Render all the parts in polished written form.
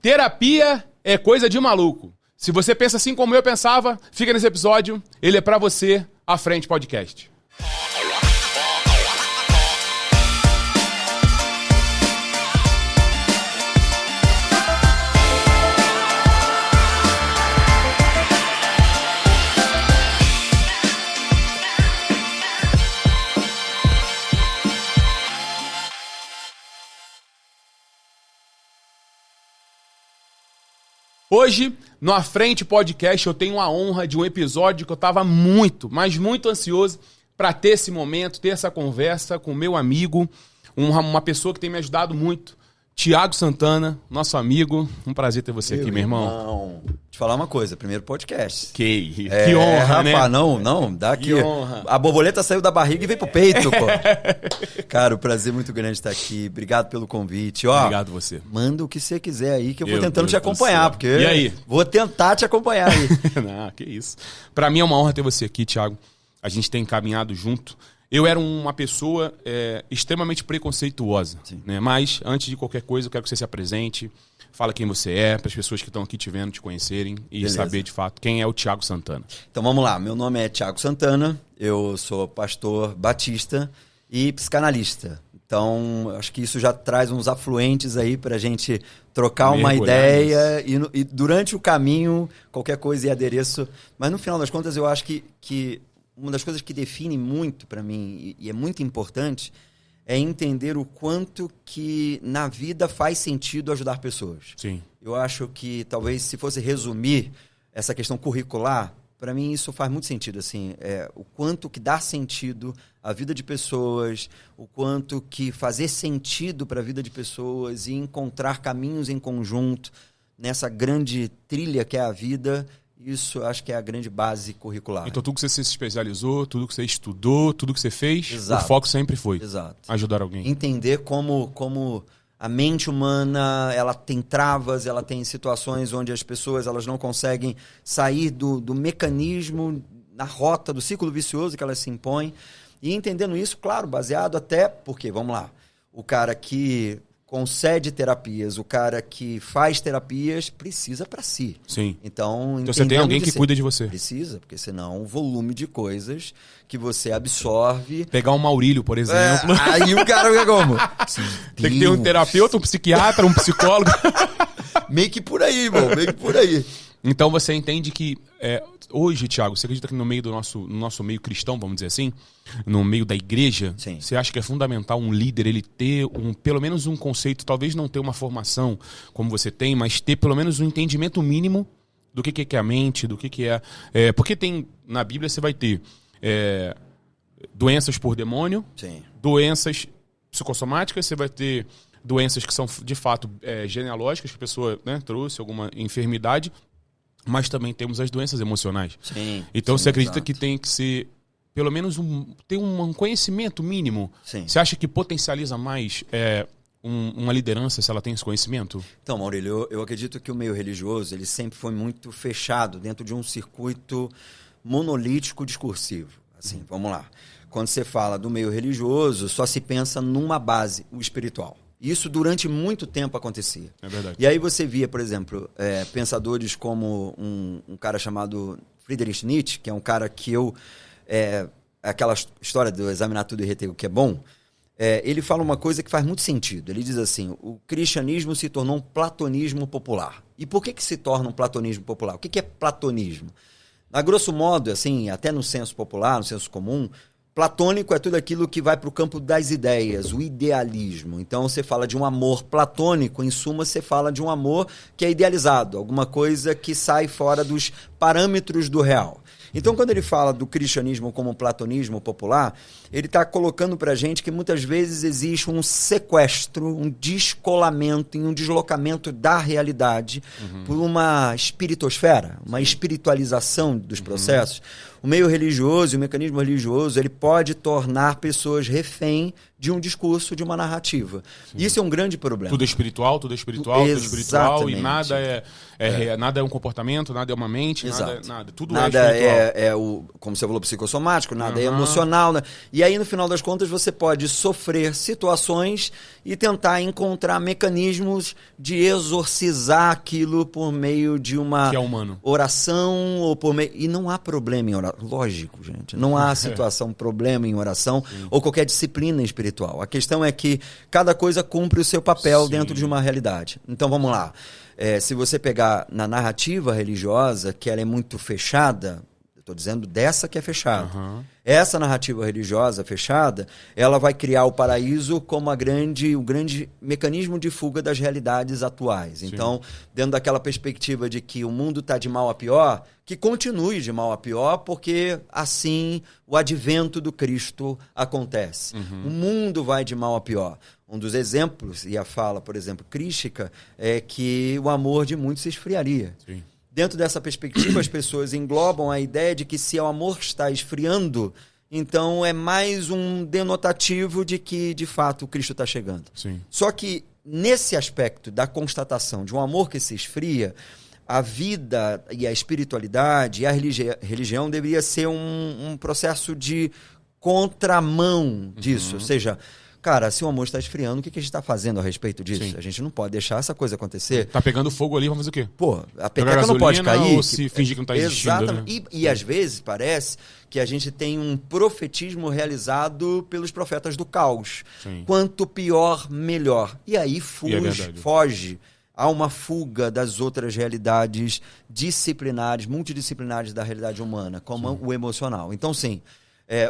Terapia é coisa de maluco. Se você pensa assim como eu pensava, fica nesse episódio. Ele é pra você, À Frente Podcast. Hoje, no À Frente Podcast, eu tenho a honra de um episódio que eu estava muito, mas muito ansioso para ter esse momento, ter essa conversa com meu amigo, uma pessoa que tem me ajudado muito, Thiago Santana, nosso amigo. Um prazer ter você aqui, meu irmão. Te falar uma coisa, primeiro podcast. Que honra, rapaz, né? Não, dá aqui. Que honra. A borboleta saiu da barriga e veio pro peito, pô. Cara, o prazer muito grande estar aqui. Obrigado pelo convite. Ó, Obrigado você. Manda o que você quiser aí, que eu vou Meu tentando Deus te acompanhar, porque e aí? Vou tentar te acompanhar aí. Não, que isso. Pra mim é uma honra ter você aqui, Thiago. A gente tem caminhado junto. Eu era uma pessoa extremamente preconceituosa, né? Mas, antes de qualquer coisa, eu quero que você se apresente, fala quem você é, para as pessoas que estão aqui te vendo, te conhecerem e Beleza. saber, de fato, quem é o Thiago Santana. Então vamos lá, meu nome é Thiago Santana, eu sou pastor batista e psicanalista. Então, acho que isso já traz uns afluentes aí pra gente trocar uma ideia e durante o caminho, qualquer coisa e adereço. Mas no final das contas, eu acho que uma das coisas que define muito para mim e é muito importante é entender o quanto que na vida faz sentido ajudar pessoas. Sim. Eu acho que talvez se fosse resumir essa questão curricular, para mim isso faz muito sentido, assim, o quanto que dá sentido à vida de pessoas, o quanto que fazer sentido para a vida de pessoas e encontrar caminhos em conjunto nessa grande trilha que é a vida. Isso acho que é a grande base curricular. Então tudo que você se especializou, tudo que você estudou, tudo que você fez, Exato. O foco sempre foi ajudar alguém. Entender como a mente humana ela tem travas, ela tem situações onde as pessoas elas não conseguem sair do mecanismo, na rota, do ciclo vicioso que elas se impõem. E entendendo isso, claro, baseado até, porque, vamos lá, o cara que concede terapias, o cara que faz terapias precisa para si. Sim. Então você tem alguém que cuida de você. Precisa, porque senão o volume de coisas que você absorve... Pegar um Maurílio, por exemplo. Aí o cara fica como? Tem que ter um terapeuta, um psiquiatra, um psicólogo. Meio que por aí, irmão, meio que por aí. Então você entende que hoje, Thiago, você acredita que no meio do nosso meio cristão, vamos dizer assim, no meio da igreja, Sim. Você acha que é fundamental um líder ele ter pelo menos um conceito, talvez não ter uma formação como você tem, mas ter pelo menos um entendimento mínimo do que é a mente, do que é... porque tem, na Bíblia você vai ter doenças por demônio, Sim. doenças psicossomáticas, você vai ter doenças que são de fato genealógicas, que a pessoa, né, trouxe alguma enfermidade, mas também temos as doenças emocionais. Sim, então sim, você acredita exato. que tem que ser, pelo menos, ter um conhecimento mínimo? Sim. Você acha que potencializa mais uma liderança se ela tem esse conhecimento? Então, Maurílio, eu acredito que o meio religioso ele sempre foi muito fechado dentro de um circuito monolítico discursivo. Assim, vamos lá. Quando você fala do meio religioso, só se pensa numa base, o espiritual. Isso durante muito tempo acontecia. É verdade. E aí você via, por exemplo, pensadores como um cara chamado Friedrich Nietzsche, que é um cara que aquela história do examinar tudo e reter o que é bom, ele fala uma coisa que faz muito sentido. Ele diz assim, o cristianismo se tornou um platonismo popular. E por que se torna um platonismo popular? O que é platonismo? A grosso modo, assim, até no senso popular, no senso comum, platônico é tudo aquilo que vai para o campo das ideias, o idealismo. Então, você fala de um amor platônico, em suma, você fala de um amor que é idealizado, alguma coisa que sai fora dos parâmetros do real. Então, quando ele fala do cristianismo como platonismo popular, ele está colocando para a gente que muitas vezes existe um sequestro, um descolamento e um deslocamento da realidade por uma espiritosfera, uma espiritualização dos processos, o meio religioso e o mecanismo religioso, ele pode tornar pessoas refém de um discurso, de uma narrativa. Sim. Isso é um grande problema. Tudo é espiritual, tudo é espiritual, tudo é espiritual, e nada nada é um comportamento, nada é uma mente, nada. Tudo nada é espiritual. Como você falou, psicossomático, nada é emocional. Né? E aí, no final das contas, você pode sofrer situações e tentar encontrar mecanismos de exorcizar aquilo por meio de uma que é humano. Oração ou por meio... E não há problema em oração. Lógico, gente. Não há situação, problema em oração ou qualquer disciplina espiritual. A questão é que cada coisa cumpre o seu papel dentro de uma realidade. Então, vamos lá. Se você pegar na narrativa religiosa, que ela é muito fechada, eu estou dizendo dessa que é fechada. Essa narrativa religiosa fechada, ela vai criar o paraíso como o grande mecanismo de fuga das realidades atuais. Sim. Então, dentro daquela perspectiva de que o mundo está de mal a pior, que continue de mal a pior, porque assim o advento do Cristo acontece. O mundo vai de mal a pior. Um dos exemplos, e a fala, por exemplo, crística, é que o amor de muitos se esfriaria. Sim. Dentro dessa perspectiva, as pessoas englobam a ideia de que se o amor está esfriando, então é mais um denotativo de que, de fato, o Cristo está chegando. Sim. Só que, nesse aspecto da constatação de um amor que se esfria, a vida e a espiritualidade e a religião deveria ser um processo de contramão disso. Ou seja... Cara, se o amor está esfriando, o que a gente está fazendo a respeito disso? Sim. A gente não pode deixar essa coisa acontecer. Tá pegando fogo ali, vamos fazer o quê? Pô, a peteca não pode cair. Ou se fingir que não está existindo. Exatamente. Né? E às vezes parece que a gente tem um profetismo realizado pelos profetas do caos. Sim. Quanto pior, melhor. E aí foge. Há uma fuga das outras realidades disciplinares, multidisciplinares da realidade humana, como o emocional. Então, sim...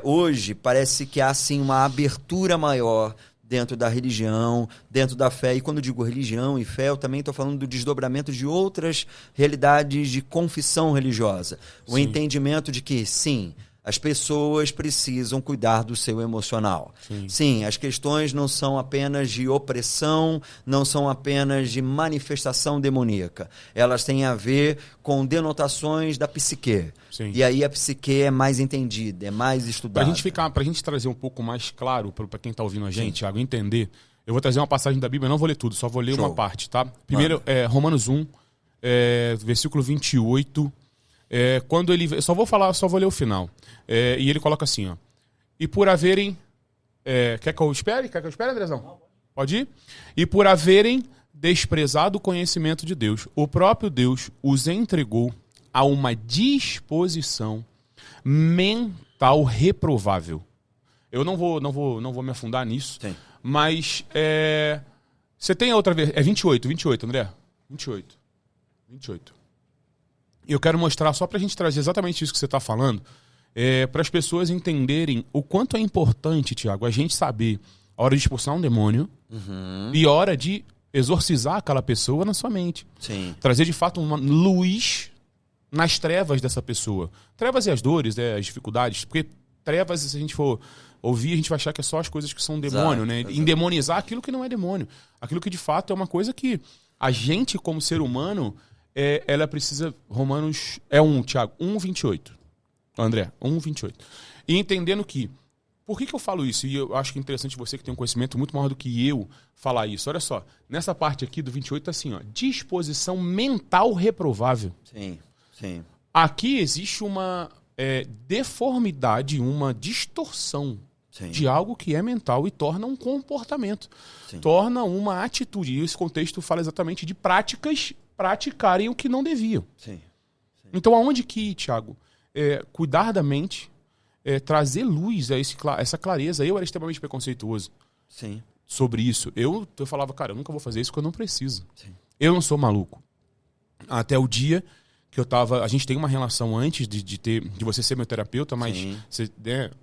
hoje parece que há sim uma abertura maior dentro da religião, dentro da fé. E quando eu digo religião e fé, eu também estou falando do desdobramento de outras realidades de confissão religiosa. O entendimento de que, sim, as pessoas precisam cuidar do seu emocional. Sim, as questões não são apenas de opressão, não são apenas de manifestação demoníaca. Elas têm a ver com denotações da psique. Sim. E aí a psique é mais entendida, é mais estudada. Pra gente trazer um pouco mais claro para quem está ouvindo a gente, Thiago, entender, eu vou trazer uma passagem da Bíblia, eu não vou ler tudo, só vou ler uma parte, tá? Primeiro, Romanos 1, versículo 28. Quando ele... Eu só vou ler o final. E ele coloca assim, ó. E por haverem... Quer que eu espere? Andrezão? Pode ir? E por haverem desprezado o conhecimento de Deus, o próprio Deus os entregou a uma disposição mental reprovável. Eu não vou me afundar nisso. Sim. Mas você tem a outra vez... 28, André? 28. E eu quero mostrar, só pra gente trazer exatamente isso que você está falando, para as pessoas entenderem o quanto é importante, Thiago, a gente saber a hora de expulsar um demônio e a hora de exorcizar aquela pessoa na sua mente. Sim. Trazer, de fato, uma luz nas trevas dessa pessoa. Trevas e as dores, as dificuldades, porque trevas, se a gente for ouvir, a gente vai achar que é só as coisas que são demônio, né? Endemonizar aquilo que não é demônio. Aquilo que, de fato, é uma coisa que a gente, como ser humano... ela precisa... Romanos... Thiago, 1:28. André, 1:28. E entendendo que... Por que eu falo isso? E eu acho que é interessante você que tem um conhecimento muito maior do que eu falar isso. Olha só, nessa parte aqui do 28 tá assim, ó. Disposição mental reprovável. Sim. Aqui existe uma deformidade, uma distorção de algo que é mental e torna um comportamento. Torna uma atitude. E esse contexto fala exatamente de práticas... praticarem o que não deviam. Sim. Então, aonde que, Thiago, cuidar da mente, trazer luz a essa clareza. Eu era extremamente preconceituoso sobre isso. Eu falava, cara, eu nunca vou fazer isso porque eu não preciso. Eu não sou maluco. Até o dia que eu tava... A gente tem uma relação antes de você ser meu terapeuta, mas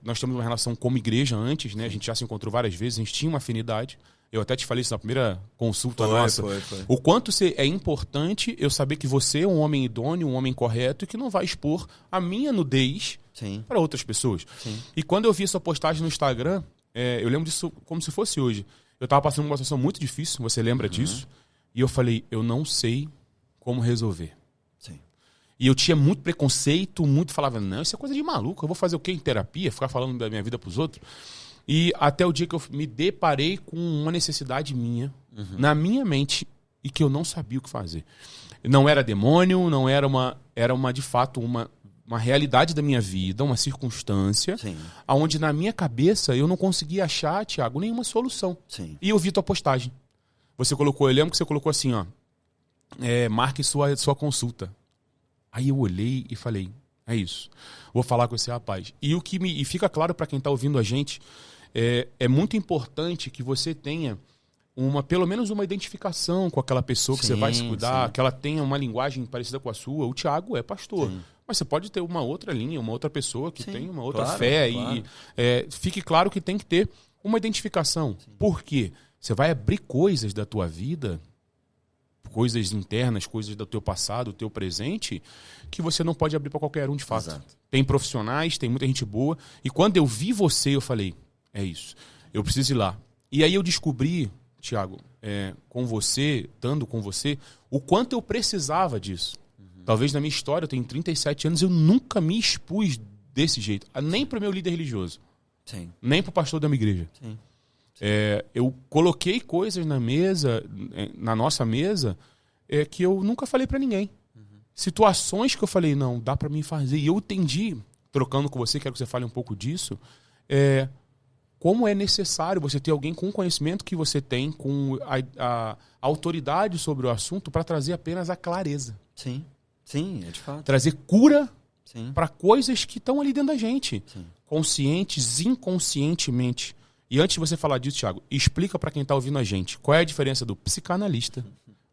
nós temos uma relação como igreja antes, né? A gente já se encontrou várias vezes, a gente tinha uma afinidade. Eu até te falei isso na primeira consulta nossa. Foi. O quanto é importante eu saber que você é um homem idôneo, um homem correto e que não vai expor a minha nudez para outras pessoas. E quando eu vi essa postagem no Instagram, eu lembro disso como se fosse hoje. Eu estava passando uma situação muito difícil, você lembra disso? E eu falei, eu não sei como resolver. E eu tinha muito preconceito, falava, não, isso é coisa de maluco, eu vou fazer o quê em terapia? Ficar falando da minha vida pros outros? E até o dia que eu me deparei com uma necessidade minha, na minha mente, e que eu não sabia o que fazer. Não era demônio, não era de fato, uma realidade da minha vida, uma circunstância, onde na minha cabeça eu não conseguia achar, Thiago, nenhuma solução. Sim. E eu vi tua postagem. Você colocou, eu lembro que você colocou assim, ó, marque sua consulta. Aí eu olhei e falei, é isso, vou falar com esse rapaz. E fica claro para quem está ouvindo a gente, é muito importante que você tenha pelo menos uma identificação com aquela pessoa que você vai se cuidar, que ela tenha uma linguagem parecida com a sua. O Thiago é pastor, mas você pode ter uma outra linha, uma outra pessoa que tem uma outra fé. Claro. E fique claro que tem que ter uma identificação. Por quê? Você vai abrir coisas da tua vida, coisas internas, coisas do teu passado, do teu presente, que você não pode abrir para qualquer um de fato. Exato. Tem profissionais, tem muita gente boa. E quando eu vi você, eu falei, é isso, eu preciso ir lá. E aí eu descobri, Thiago, com você, estando com você, o quanto eu precisava disso. Talvez na minha história, eu tenho 37 anos, eu nunca me expus desse jeito. Nem para o meu líder religioso. Sim. Nem para o pastor da minha igreja. Sim. Eu coloquei coisas na mesa, na nossa mesa, que eu nunca falei para ninguém. Situações que eu falei, não, dá para mim fazer. E eu entendi, trocando com você, quero que você fale um pouco disso, como é necessário você ter alguém com o conhecimento que você tem, com a autoridade sobre o assunto, para trazer apenas a clareza. Sim, é de fato. Trazer cura para coisas que estão ali dentro da gente. Sim. Conscientes, inconscientemente. E antes de você falar disso, Thiago, explica para quem está ouvindo a gente qual é a diferença do psicanalista,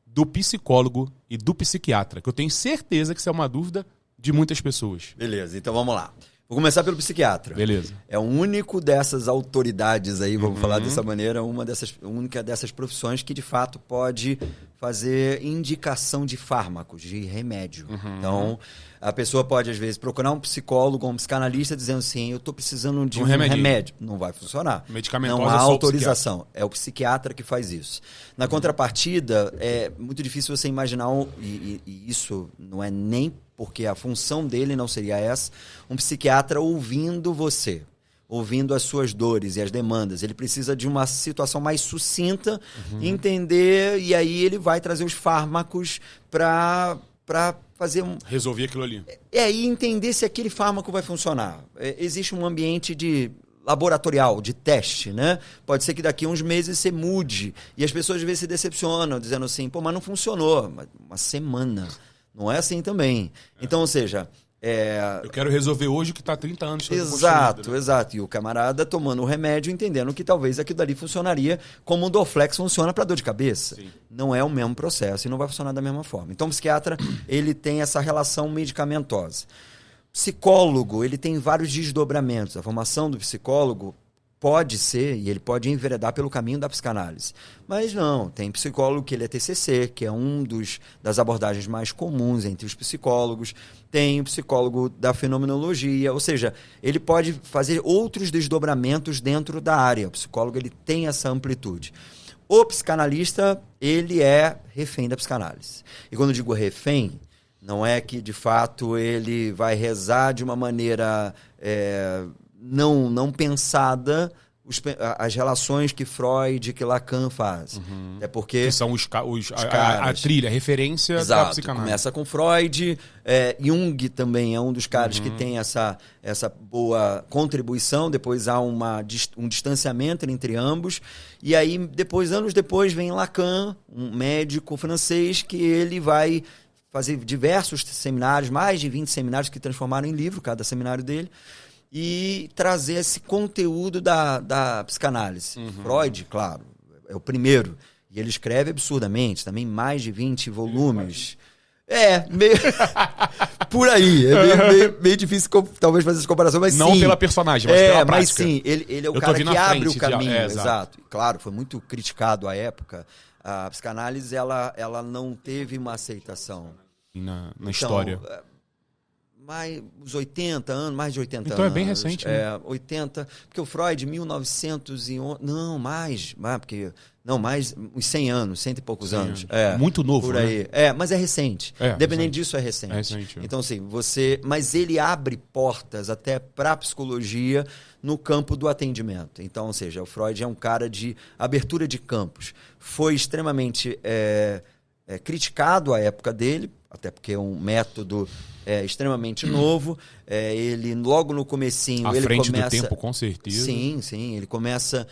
do psicólogo e do psiquiatra, que eu tenho certeza que isso é uma dúvida de muitas pessoas. Beleza, então vamos lá. Vou começar pelo psiquiatra. Beleza. É o único dessas autoridades aí, vamos falar dessa maneira, única dessas profissões que de fato pode fazer indicação de fármacos, de remédio. Então, a pessoa pode às vezes procurar um psicólogo ou um psicanalista dizendo assim, eu estou precisando de um remédio. Não vai funcionar. Não há autorização. É o psiquiatra que faz isso. Na contrapartida, é muito difícil você imaginar, e isso não é nem porque a função dele não seria essa, um psiquiatra ouvindo você, ouvindo as suas dores e as demandas. Ele precisa de uma situação mais sucinta, entender, e aí ele vai trazer os fármacos para fazer resolver aquilo ali. E entender se aquele fármaco vai funcionar. Existe um ambiente de laboratorial, de teste, né? Pode ser que daqui a uns meses você mude, e as pessoas às vezes se decepcionam, dizendo assim, mas não funcionou. Uma semana. Não é assim também. Então, ou seja... Eu quero resolver hoje o que está há 30 anos. Exato. E o camarada tomando o remédio, entendendo que talvez aquilo dali funcionaria como o Dorflex funciona para dor de cabeça. Sim. Não é o mesmo processo e não vai funcionar da mesma forma. Então, o psiquiatra, ele tem essa relação medicamentosa. Psicólogo, ele tem vários desdobramentos. A formação do psicólogo pode ser, e ele pode enveredar pelo caminho da psicanálise. Mas não, tem psicólogo que ele é TCC, que é das abordagens mais comuns entre os psicólogos. Tem o psicólogo da fenomenologia, ou seja, ele pode fazer outros desdobramentos dentro da área. O psicólogo, ele tem essa amplitude. O psicanalista, ele é refém da psicanálise. E quando eu digo refém, não é que, de fato, ele vai rezar de uma maneira não pensada as relações que Freud e que Lacan faz. É porque... Que são a trilha, a referência. Exato, da psicanálise. Começa com Freud, Jung também é um dos caras que tem essa boa contribuição, depois há um distanciamento entre ambos, e aí, anos depois, vem Lacan, um médico francês, que ele vai fazer diversos seminários, mais de 20 seminários que transformaram em livro, cada seminário dele, e trazer esse conteúdo da psicanálise. Freud, claro, é o primeiro. E ele escreve absurdamente, também mais de 20 volumes. Meio... por aí. É meio difícil talvez fazer essa comparação, mas não sim. pela personagem, mas pela prática. Mas sim, ele é o cara que abre o caminho. Exato. Claro, foi muito criticado à época. A psicanálise, ela não teve uma aceitação. Na história. mais os 80 anos, mais de 80 anos. Então é bem recente, né? 80, porque o Freud, 1911, não, mais, porque... Não, mais uns 100 anos, 100 e poucos anos. Muito novo, por aí. né? Mas é recente. Dependendo disso, é recente. É recente. Então, assim, mas ele abre portas até para a psicologia no campo do atendimento. Então, ou seja, o Freud é um cara de abertura de campos. Foi extremamente criticado à época dele, até porque é um método extremamente novo. Ele, logo no comecinho... À frente do tempo, com certeza. Sim. Ele começa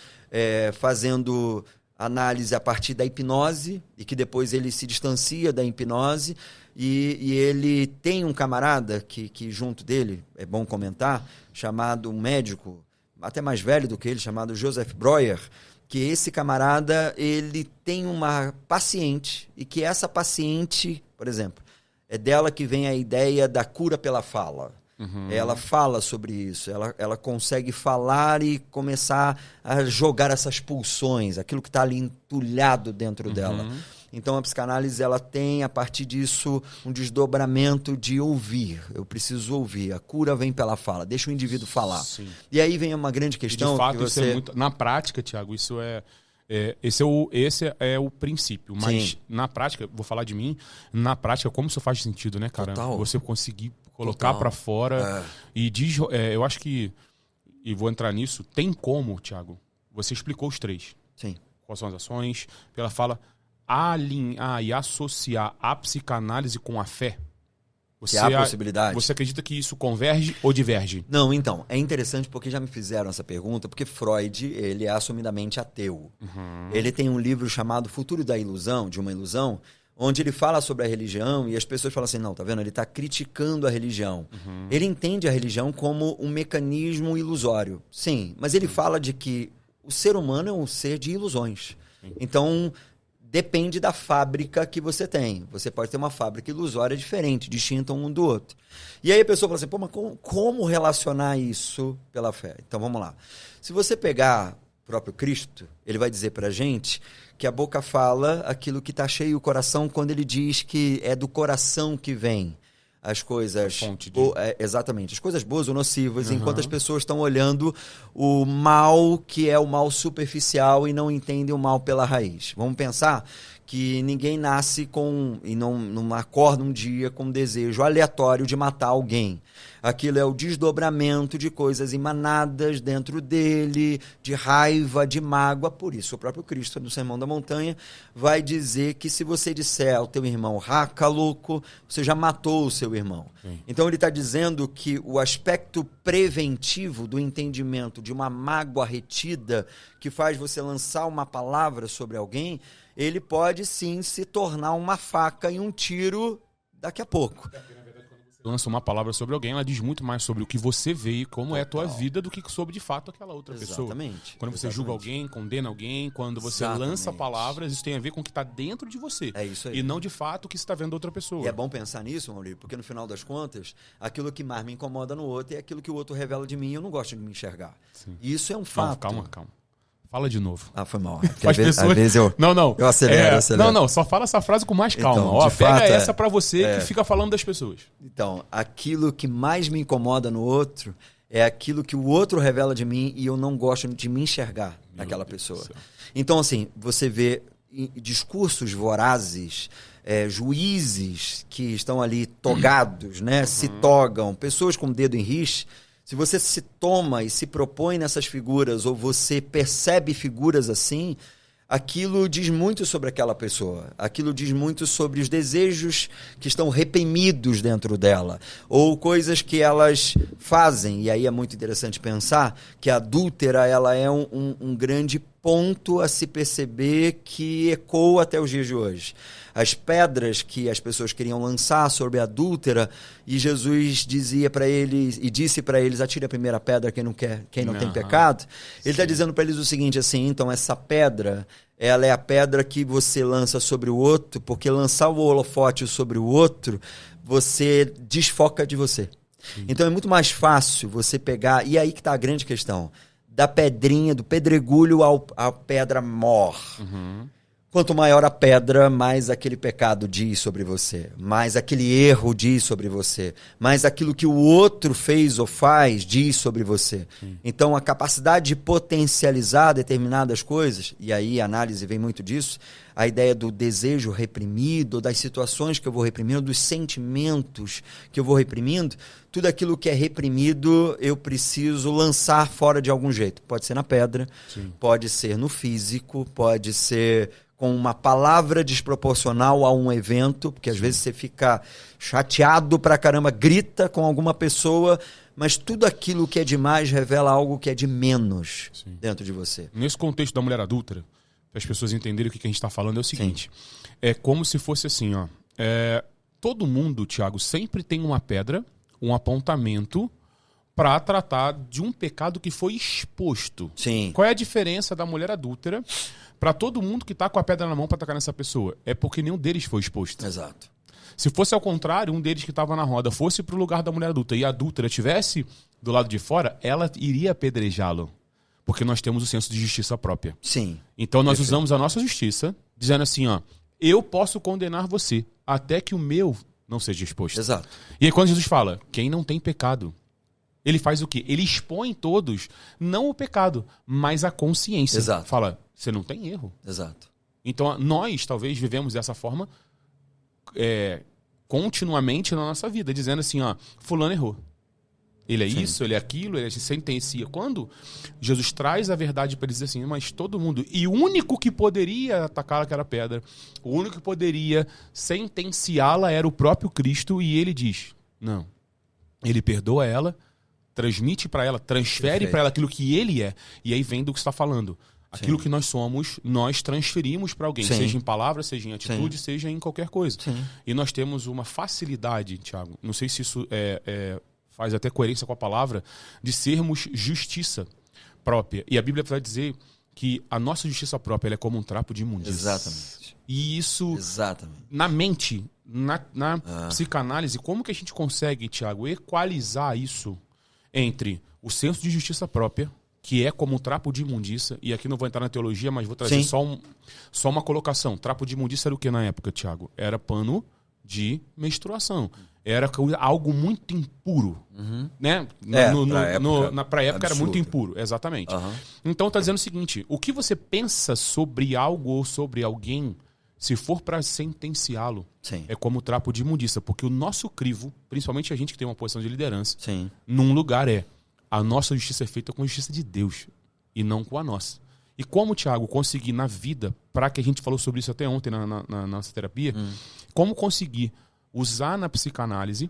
fazendo... análise a partir da hipnose, e que depois ele se distancia da hipnose, e ele tem um camarada que junto dele, é bom comentar, chamado um médico, até mais velho do que ele, chamado Joseph Breuer, que esse camarada, ele tem uma paciente, e que essa paciente, por exemplo, é dela que vem a ideia da cura pela fala. Ela fala sobre isso, ela consegue falar e começar a jogar essas pulsões, aquilo que está ali entulhado dentro dela. Então a psicanálise ela tem, a partir disso, um desdobramento de ouvir. Eu preciso ouvir, a cura vem pela fala, deixa o indivíduo falar. Sim. E aí vem uma grande questão... E de fato, que isso é muito... Na prática, Tiago, isso esse é o princípio, mas Sim. Na prática, vou falar de mim, na prática, como isso faz sentido, né, cara? Total. Você conseguir colocar para fora e eu acho que, e vou entrar nisso, tem como, Tiago, você explicou os 3. Sim. Quais são as ações, pela fala, alinhar e associar a psicanálise com a fé. Que há possibilidade. Você acredita que isso converge ou diverge? Não, então, é interessante porque já me fizeram essa pergunta, porque Freud, ele é assumidamente ateu. Ele tem um livro chamado Futuro da Ilusão, de uma Ilusão, onde ele fala sobre a religião e as pessoas falam assim, não, tá vendo? Ele está criticando a religião. Ele entende a religião como um mecanismo ilusório. Sim, mas ele fala de que o ser humano é um ser de ilusões. Então... depende da fábrica que você tem. Você pode ter uma fábrica ilusória diferente, distinta um do outro. E aí a pessoa fala assim, pô, mas como relacionar isso pela fé? Então vamos lá. Se você pegar o próprio Cristo, ele vai dizer pra gente que a boca fala aquilo que está cheio o coração quando ele diz que é do coração que vem as coisas... exatamente. As coisas boas ou nocivas, enquanto as pessoas estão olhando o mal, que é o mal superficial, e não entendem o mal pela raiz. Vamos pensar que ninguém nasce e não acorda um dia com um desejo aleatório de matar alguém. Aquilo é o desdobramento de coisas emanadas dentro dele, de raiva, de mágoa. Por isso, o próprio Cristo, no Sermão da Montanha, vai dizer que se você disser ao teu irmão, raca louco, você já matou o seu irmão. Sim. Então, ele está dizendo que o aspecto preventivo do entendimento de uma mágoa retida, que faz você lançar uma palavra sobre alguém, ele pode sim se tornar uma faca e um tiro daqui a pouco. Lança uma palavra sobre alguém, ela diz muito mais sobre o que você vê e como é a tua vida do que sobre, de fato, aquela outra pessoa. Quando você julga alguém, condena alguém, quando você lança palavras, isso tem a ver com o que está dentro de você. É isso aí. E não, de fato, o que você está vendo da outra pessoa. E é bom pensar nisso, Maurício, porque no final das contas, aquilo que mais me incomoda no outro é aquilo que o outro revela de mim e eu não gosto de me enxergar. Sim. E isso é um fato. Não, calma. Fala de novo. Foi mal. Às vezes eu... Não. Eu acelero. Não, só fala essa frase com mais calma. Então, pega essa pra você que fica falando das pessoas. Então, aquilo que mais me incomoda no outro é aquilo que o outro revela de mim e eu não gosto de me enxergar naquela pessoa. Então, assim, você vê discursos vorazes, juízes que estão ali togados, né? Se togam, pessoas com o dedo em riste. Se você se toma e se propõe nessas figuras, ou você percebe figuras assim, aquilo diz muito sobre aquela pessoa. Aquilo diz muito sobre os desejos que estão reprimidos dentro dela. Ou coisas que elas fazem. E aí é muito interessante pensar que a adúltera ela é um grande ponto a se perceber que ecoa até os dias de hoje. As pedras que as pessoas queriam lançar sobre a adúltera, e Jesus dizia para eles, e disse para eles, atire a primeira pedra quem não tem pecado. Ele está dizendo para eles o seguinte, assim, então essa pedra, ela é a pedra que você lança sobre o outro, porque lançar o holofote sobre o outro, você desfoca de você. Então é muito mais fácil você pegar, e aí que está a grande questão, da pedrinha, do pedregulho à pedra mor. Quanto maior a pedra, mais aquele pecado diz sobre você, mais aquele erro diz sobre você, mais aquilo que o outro fez ou faz diz sobre você. Então, a capacidade de potencializar determinadas coisas, e aí a análise vem muito disso, a ideia do desejo reprimido, das situações que eu vou reprimindo, dos sentimentos que eu vou reprimindo, tudo aquilo que é reprimido eu preciso lançar fora de algum jeito. Pode ser na pedra, pode ser no físico, pode ser com uma palavra desproporcional a um evento, porque às vezes você fica chateado pra caramba, grita com alguma pessoa, mas tudo aquilo que é demais revela algo que é de menos dentro de você. Nesse contexto da mulher adúltera, para as pessoas entenderem o que a gente está falando, é o seguinte. É como se fosse assim, ó. Todo mundo, Thiago, sempre tem uma pedra, um apontamento para tratar de um pecado que foi exposto. Sim. Qual é a diferença da mulher adúltera para todo mundo que está com a pedra na mão para atacar nessa pessoa? É porque nenhum deles foi exposto. Exato. Se fosse ao contrário, um deles que estava na roda fosse para o lugar da mulher adulta e a adúltera estivesse do lado de fora, ela iria apedrejá-lo. Porque nós temos o senso de justiça própria. Sim. Então nós usamos a nossa justiça, dizendo assim, ó, eu posso condenar você, até que o meu não seja exposto. Exato. E aí quando Jesus fala, quem não tem pecado, ele faz o quê? Ele expõe todos, não o pecado, mas a consciência. Exato. Fala, você não tem erro. Exato. Então nós talvez vivemos dessa forma continuamente na nossa vida, dizendo assim, ó, fulano errou. Ele é isso, ele é aquilo, ele sentencia. Quando Jesus traz a verdade para ele dizer assim, mas todo mundo... E o único que poderia atacar aquela pedra, o único que poderia sentenciá-la era o próprio Cristo, e ele diz, não. Ele perdoa ela, transmite para ela, transfere para ela aquilo que ele é. E aí vem do que você está falando. Aquilo que nós somos, nós transferimos para alguém. Seja em palavra, seja em atitude, seja em qualquer coisa. E nós temos uma facilidade, Thiago, não sei se isso faz até coerência com a palavra, de sermos justiça própria. E a Bíblia vai dizer que a nossa justiça própria ela é como um trapo de imundícia. Exatamente. E isso, na mente, na psicanálise, como que a gente consegue, Thiago, equalizar isso entre o senso de justiça própria, que é como um trapo de imundícia, e aqui não vou entrar na teologia, mas vou trazer só uma colocação. Trapo de imundícia era o que na época, Thiago? Era pano de menstruação. Era algo muito impuro. Né? Pra época era muito impuro, exatamente. Então tá dizendo o seguinte, o que você pensa sobre algo ou sobre alguém, se for para sentenciá-lo, é como trapo de imundícia, porque o nosso crivo, principalmente a gente que tem uma posição de liderança, num lugar a nossa justiça é feita com a justiça de Deus e não com a nossa. E como, Thiago, conseguir na vida, para que a gente falou sobre isso até ontem na nossa terapia, como conseguir usar na psicanálise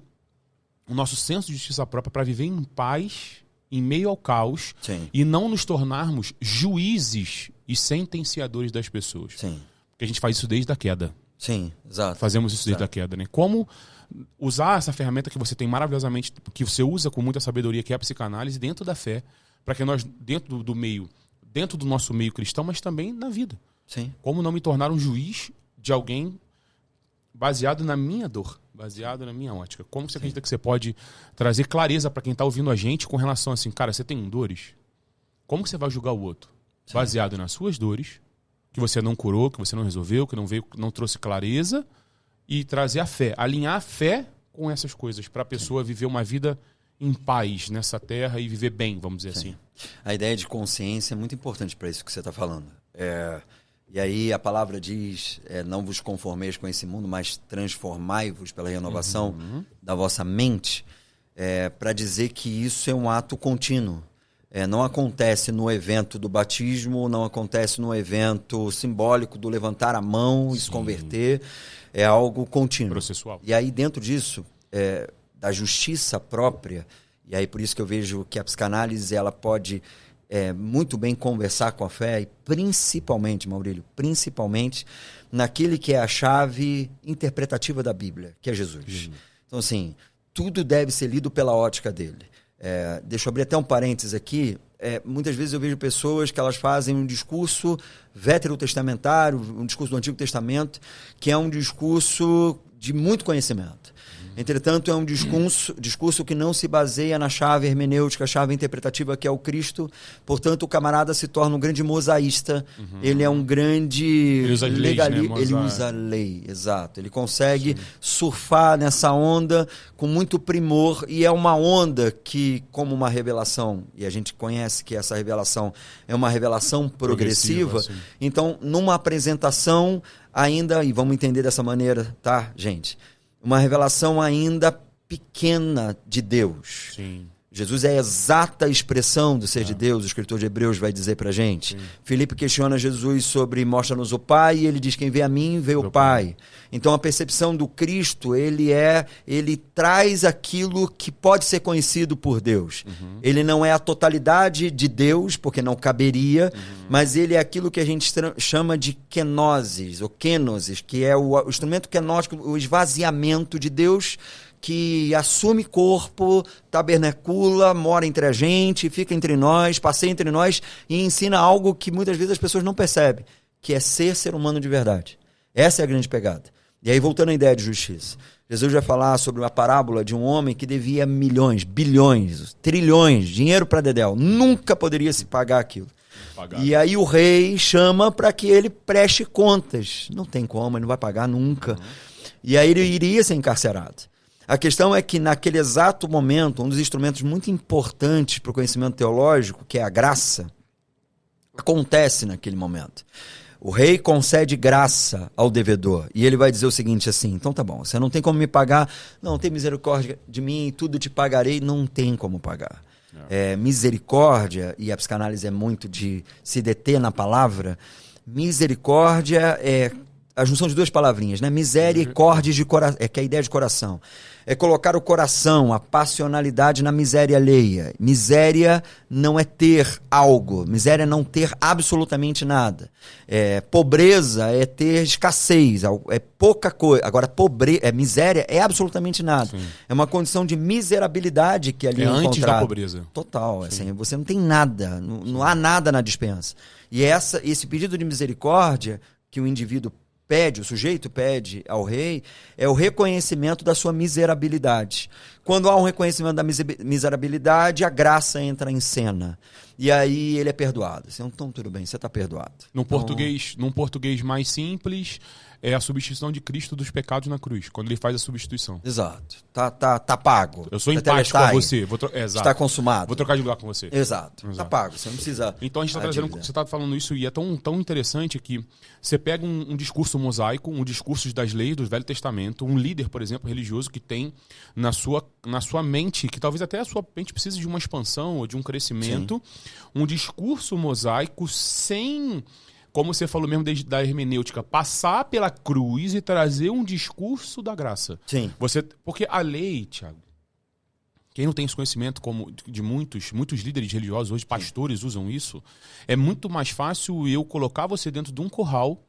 o nosso senso de justiça própria para viver em paz, em meio ao caos, e não nos tornarmos juízes e sentenciadores das pessoas. Porque a gente faz isso desde a queda. Exato. Fazemos isso desde a queda, né? Como usar essa ferramenta que você tem maravilhosamente, que você usa com muita sabedoria, que é a psicanálise, dentro da fé, para que nós, dentro do nosso meio cristão, mas também na vida. Como não me tornar um juiz de alguém baseado na minha dor, baseado na minha ótica. Como você acredita que você pode trazer clareza para quem está ouvindo a gente com relação assim, cara, você tem dores? Como que você vai julgar o outro? Baseado nas suas dores, que você não curou, que você não resolveu, que não trouxe clareza, e trazer a fé, alinhar a fé com essas coisas, para a pessoa viver uma vida em paz nessa terra e viver bem, vamos dizer assim. A ideia de consciência é muito importante para isso que você está falando. E aí a palavra diz, não vos conformeis com esse mundo, mas transformai-vos pela renovação da vossa mente, para dizer que isso é um ato contínuo. Não acontece no evento do batismo, não acontece no evento simbólico do levantar a mão e se converter. É algo contínuo. Processual. E aí dentro disso, da justiça própria, e aí por isso que eu vejo que a psicanálise ela pode muito bem conversar com a fé, e principalmente, Maurílio, naquele que é a chave interpretativa da Bíblia, que é Jesus. Então assim, tudo deve ser lido pela ótica dele. Deixa eu abrir até um parênteses aqui. Muitas vezes eu vejo pessoas que elas fazem um discurso veterotestamentário, um discurso do Antigo Testamento, que é um discurso de muito conhecimento. Entretanto, é um discurso que não se baseia na chave hermenêutica, a chave interpretativa que é o Cristo. Portanto, o camarada se torna um grande mosaísta. Ele é um grande... Ele usa legalista, né? Ele usa a lei, exato. Ele consegue surfar nessa onda com muito primor, e é uma onda que, como uma revelação, e a gente conhece que essa revelação é uma revelação progressiva, então, numa apresentação ainda, e vamos entender dessa maneira, tá, gente? Uma revelação ainda pequena de Deus. Sim. Jesus é a exata expressão do ser de Deus, o escritor de Hebreus vai dizer pra gente. Sim. Filipe questiona Jesus sobre mostra-nos o Pai, e ele diz, quem vê a mim, vê o Pai. Então a percepção do Cristo, ele traz aquilo que pode ser conhecido por Deus. Ele não é a totalidade de Deus, porque não caberia, mas ele é aquilo que a gente chama de kenosis, ou kenosis, que é o instrumento kenótico, o esvaziamento de Deus, que assume corpo, tabernacula, mora entre a gente, fica entre nós, passeia entre nós e ensina algo que muitas vezes as pessoas não percebem, que é ser humano de verdade. Essa é a grande pegada. E aí, voltando à ideia de justiça, Jesus vai falar sobre uma parábola de um homem que devia milhões, bilhões, trilhões, dinheiro para dedéu, nunca poderia se pagar aquilo. E aí o rei chama para que ele preste contas. Não tem como, ele não vai pagar nunca. E aí ele iria ser encarcerado. A questão é que naquele exato momento, um dos instrumentos muito importantes para o conhecimento teológico, que é a graça, acontece naquele momento. O rei concede graça ao devedor, e ele vai dizer o seguinte assim, então tá bom, você não tem como me pagar, não, tem misericórdia de mim, tudo te pagarei, não tem como pagar. Misericórdia, e a psicanálise é muito de se deter na palavra, misericórdia é a junção de duas palavrinhas, né? Miséria e cordes de coração, que é a ideia de coração. É colocar o coração, a passionalidade na miséria alheia. Miséria não é ter algo, miséria é não ter absolutamente nada. Pobreza é ter escassez, é pouca coisa. Agora, miséria é absolutamente nada. Sim. É uma condição de miserabilidade que ali é encontrada. Antes da pobreza. Total, assim, você não tem nada, não há nada na dispensa. E esse pedido de misericórdia que o indivíduo pede, o sujeito pede ao rei, é o reconhecimento da sua miserabilidade. Quando há um reconhecimento da miserabilidade, a graça entra em cena. E aí ele é perdoado. Então, tudo bem, você está perdoado. Num português mais simples, é a substituição de Cristo dos pecados na cruz, quando ele faz a substituição. Exato. Tá pago. Eu sou empático com você. Está consumado. Vou trocar de lugar com você. Exato. Está pago. Você não precisa... Então a gente está trazendo... Você está falando isso e é tão interessante que você pega um discurso mosaico, um discurso das leis do Velho Testamento, um líder, por exemplo, religioso que tem na sua mente, que talvez até a sua mente precise de uma expansão ou de um crescimento, um discurso mosaico sem... Como você falou mesmo da hermenêutica, passar pela cruz e trazer um discurso da graça. Sim. Porque a lei, Thiago, quem não tem esse conhecimento como de muitos líderes religiosos, hoje pastores usam isso, é muito mais fácil eu colocar você dentro de um curral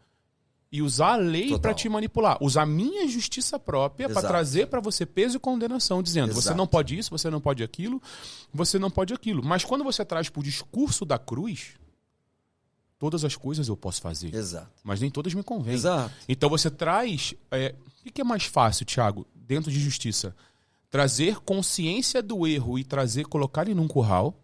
e usar a lei para te manipular. Usar a minha justiça própria para trazer para você peso e condenação, dizendo, você não pode isso, você não pode aquilo, você não pode aquilo. Mas quando você traz para o discurso da cruz... Todas as coisas eu posso fazer. Exato. Mas nem todas me convêm. Exato. Então você traz... o que é mais fácil, Thiago, dentro de justiça? Trazer consciência do erro e colocar ele num curral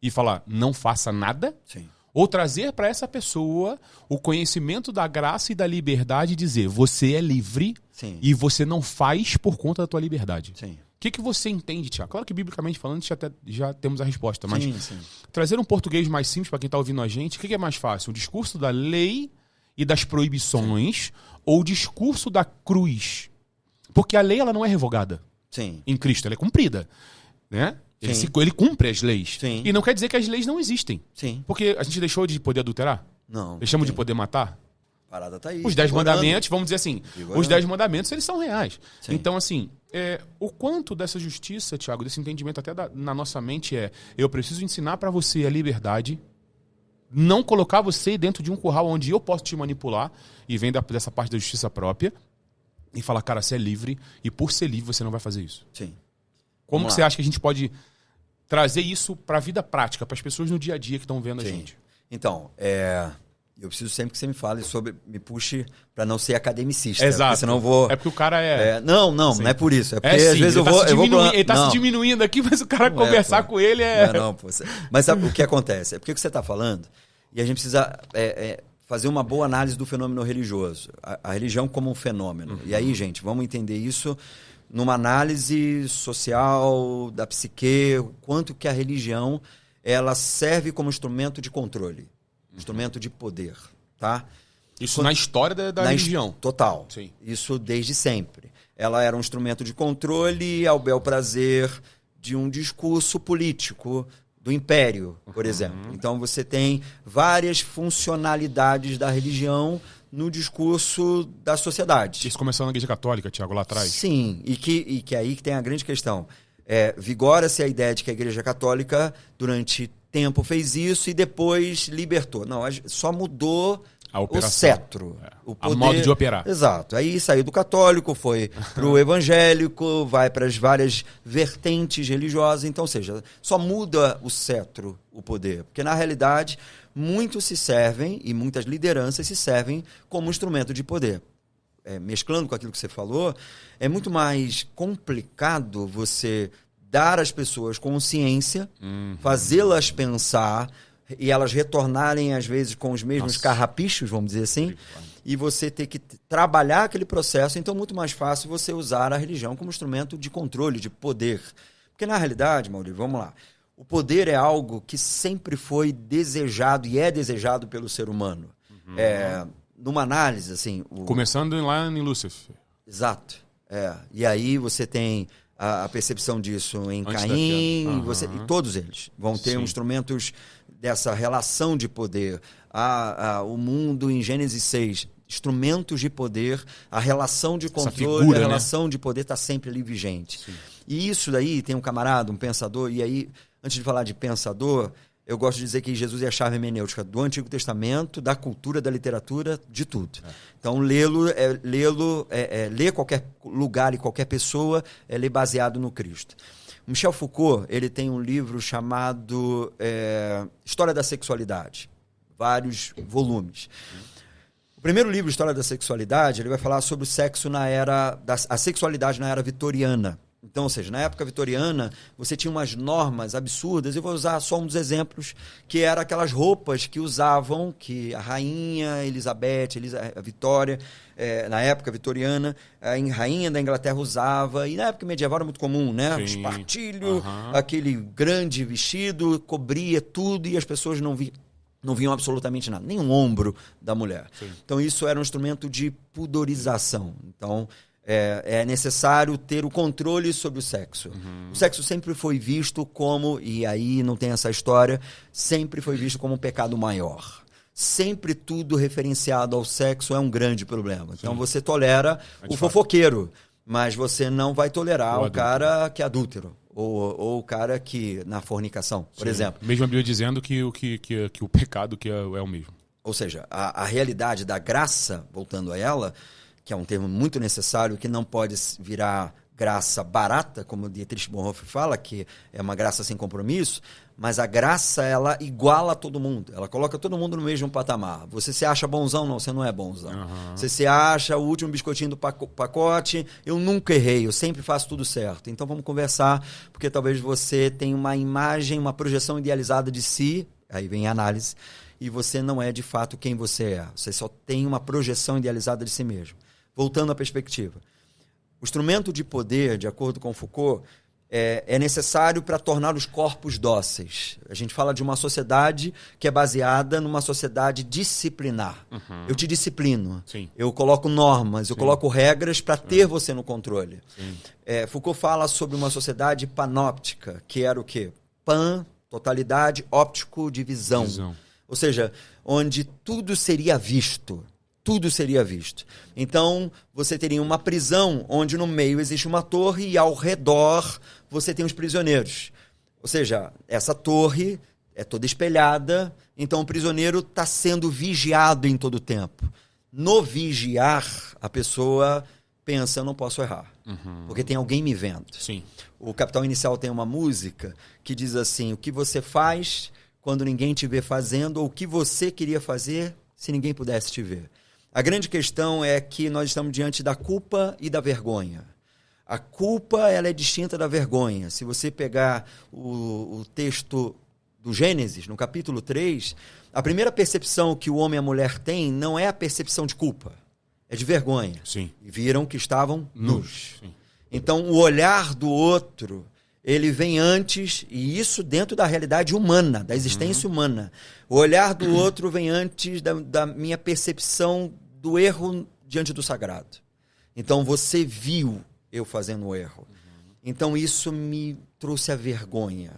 e falar, não faça nada? Sim. Ou trazer para essa pessoa o conhecimento da graça e da liberdade e dizer, você é livre e você não faz por conta da tua liberdade. Sim. O que você entende, Thiago? Claro que, biblicamente falando, já temos a resposta, mas trazer um português mais simples para quem está ouvindo a gente, o que é mais fácil? O discurso da lei e das proibições ou o discurso da cruz? Porque a lei ela não é revogada em Cristo, ela é cumprida. Né? Ele cumpre as leis. Sim. E não quer dizer que as leis não existem. Sim. Porque a gente deixou de poder adulterar? Não. Deixamos de poder matar? A parada tá aí. Os 10 mandamentos, vamos dizer assim, os 10 mandamentos, eles são reais. Sim. Então, assim, o quanto dessa justiça, Thiago, desse entendimento até na nossa mente eu preciso ensinar para você a liberdade, não colocar você dentro de um curral onde eu posso te manipular, e vem dessa parte da justiça própria, e falar, cara, você é livre, e por ser livre você não vai fazer isso. Sim. Como que você acha que a gente pode trazer isso para a vida prática, para as pessoas no dia a dia que estão vendo a gente? Então, Eu preciso sempre que você me fale sobre, me puxe para não ser academicista. Exato. Senão eu vou... É porque o cara é... Não é por isso. É porque sim, às vezes eu vou... Ele tá se diminuindo aqui, mas o cara conversar com ele é... Não, pô. Mas sabe o que acontece? É porque o que você está falando, e a gente precisa fazer uma boa análise do fenômeno religioso. A religião como um fenômeno. E aí, gente, vamos entender isso numa análise social da psique, o quanto que a religião ela serve como instrumento de controle. Instrumento de poder, tá? Isso na história da religião. Total. Sim. Isso desde sempre. Ela era um instrumento de controle ao bel prazer de um discurso político do império, por exemplo. Então você tem várias funcionalidades da religião no discurso da sociedade. Isso começou na Igreja Católica, Tiago, lá atrás. Sim, e que aí que tem a grande questão. Vigora-se a ideia de que a Igreja Católica, durante tempo, fez isso e depois libertou. Não, só mudou o cetro. O poder, a modo de operar. Exato. Aí saiu do católico, foi para o evangélico, vai para as várias vertentes religiosas. Então, ou seja, só muda o cetro, o poder. Porque, na realidade, muitos se servem e muitas lideranças se servem como instrumento de poder. Mesclando com aquilo que você falou, é muito mais complicado você dar às pessoas consciência, fazê-las pensar e elas retornarem, às vezes, com os mesmos carrapichos, vamos dizer assim, e você ter que trabalhar aquele processo. Então, muito mais fácil você usar a religião como instrumento de controle, de poder. Porque, na realidade, Maurício, vamos lá, o poder é algo que sempre foi desejado e é desejado pelo ser humano. Numa análise, assim... Começando lá em Lúcifer. Exato. E aí você tem a percepção disso em Caim, e todos eles vão ter instrumentos dessa relação de poder. O mundo em Gênesis 6, instrumentos de poder, a relação de controle, figura, a relação de poder está sempre ali vigente. Sim. E isso daí, tem um camarada, um pensador, e aí, antes de falar de pensador, eu gosto de dizer que Jesus é a chave hermenêutica do Antigo Testamento, da cultura, da literatura, de tudo. Então, ler qualquer lugar e qualquer pessoa é ler baseado no Cristo. Michel Foucault, ele tem um livro chamado História da Sexualidade, vários volumes. O primeiro livro, História da Sexualidade, ele vai falar sobre o sexo a sexualidade na era vitoriana. Então, ou seja, na época vitoriana, você tinha umas normas absurdas. Eu vou usar só um dos exemplos, que eram aquelas roupas que usavam, que a rainha Elizabeth, a Vitória, na época vitoriana, a rainha da Inglaterra usava, e na época medieval era muito comum, né? Sim. Espartilho, aquele grande vestido, cobria tudo e as pessoas não viam absolutamente nada, nem um ombro da mulher. Sim. Então, isso era um instrumento de pudorização. Então, é necessário ter o controle sobre o sexo. O sexo sempre foi visto como, e aí não tem essa história, sempre foi visto como um pecado maior. Sempre tudo referenciado ao sexo é um grande problema. Então você tolera o fofoqueiro, mas você não vai tolerar o cara que é adúltero. Ou o cara que, na fornicação, por exemplo. Mesmo a Bíblia dizendo que o pecado que é o mesmo. Ou seja, a realidade da graça, voltando a ela, que é um termo muito necessário, que não pode virar graça barata, como o Dietrich Bonhoeffer fala, que é uma graça sem compromisso, mas a graça, ela iguala todo mundo. Ela coloca todo mundo no mesmo patamar. Você se acha bonzão? Não, você não é bonzão. Você se acha o último biscoitinho do pacote? Eu nunca errei, eu sempre faço tudo certo. Então vamos conversar, porque talvez você tenha uma imagem, uma projeção idealizada de si, aí vem a análise, e você não é de fato quem você é. Você só tem uma projeção idealizada de si mesmo. Voltando à perspectiva. O instrumento de poder, de acordo com Foucault, é necessário para tornar os corpos dóceis. A gente fala de uma sociedade que é baseada numa sociedade disciplinar. Eu te disciplino. Sim. Eu coloco normas, eu coloco regras para ter você no controle. Foucault fala sobre uma sociedade panóptica, que era o quê? Pan, totalidade, óptico, divisão. Ou seja, onde tudo seria visto. Tudo seria visto. Então, você teria uma prisão onde no meio existe uma torre e ao redor você tem os prisioneiros. Ou seja, essa torre é toda espelhada, então o prisioneiro está sendo vigiado em todo o tempo. No vigiar, a pessoa pensa, eu não posso errar, porque tem alguém me vendo. Sim. O Capital Inicial tem uma música que diz assim, o que você faz quando ninguém te vê fazendo, ou o que você queria fazer se ninguém pudesse te ver? A grande questão é que nós estamos diante da culpa e da vergonha. A culpa, ela é distinta da vergonha. Se você pegar o texto do Gênesis, no capítulo 3, a primeira percepção que o homem e a mulher têm não é a percepção de culpa, é de vergonha. Sim. E viram que estavam nus. Sim. Então, o olhar do outro, ele vem antes, e isso dentro da realidade humana, da existência humana. O olhar do outro vem antes da minha percepção do erro diante do sagrado. Então, você viu eu fazendo o erro. Então, isso me trouxe a vergonha.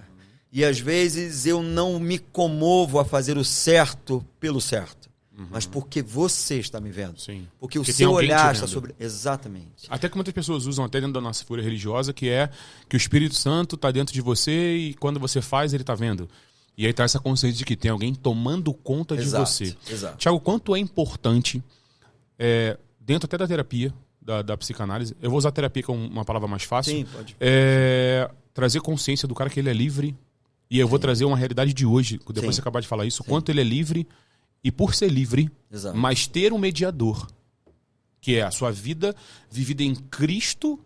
E, às vezes, eu não me comovo a fazer o certo pelo certo. Mas porque você está me vendo. Sim. Porque o Porque seu tem alguém te olhar vendo. está sobre... Exatamente. Até que muitas pessoas usam até dentro da nossa fúria religiosa, que é que o Espírito Santo está dentro de você e quando você faz, ele está vendo. E aí tá essa consciência de que tem alguém tomando conta de você. Exato. Tiago, quanto é importante, dentro até da terapia, da psicanálise, eu vou usar terapia como uma palavra mais fácil, Sim, pode. trazer consciência do cara que ele é livre. E eu vou trazer uma realidade de hoje, depois Sim. você acabar de falar isso, quanto ele é livre e por ser livre, Exato. mas ter um mediador, que é a sua vida vivida em Cristo.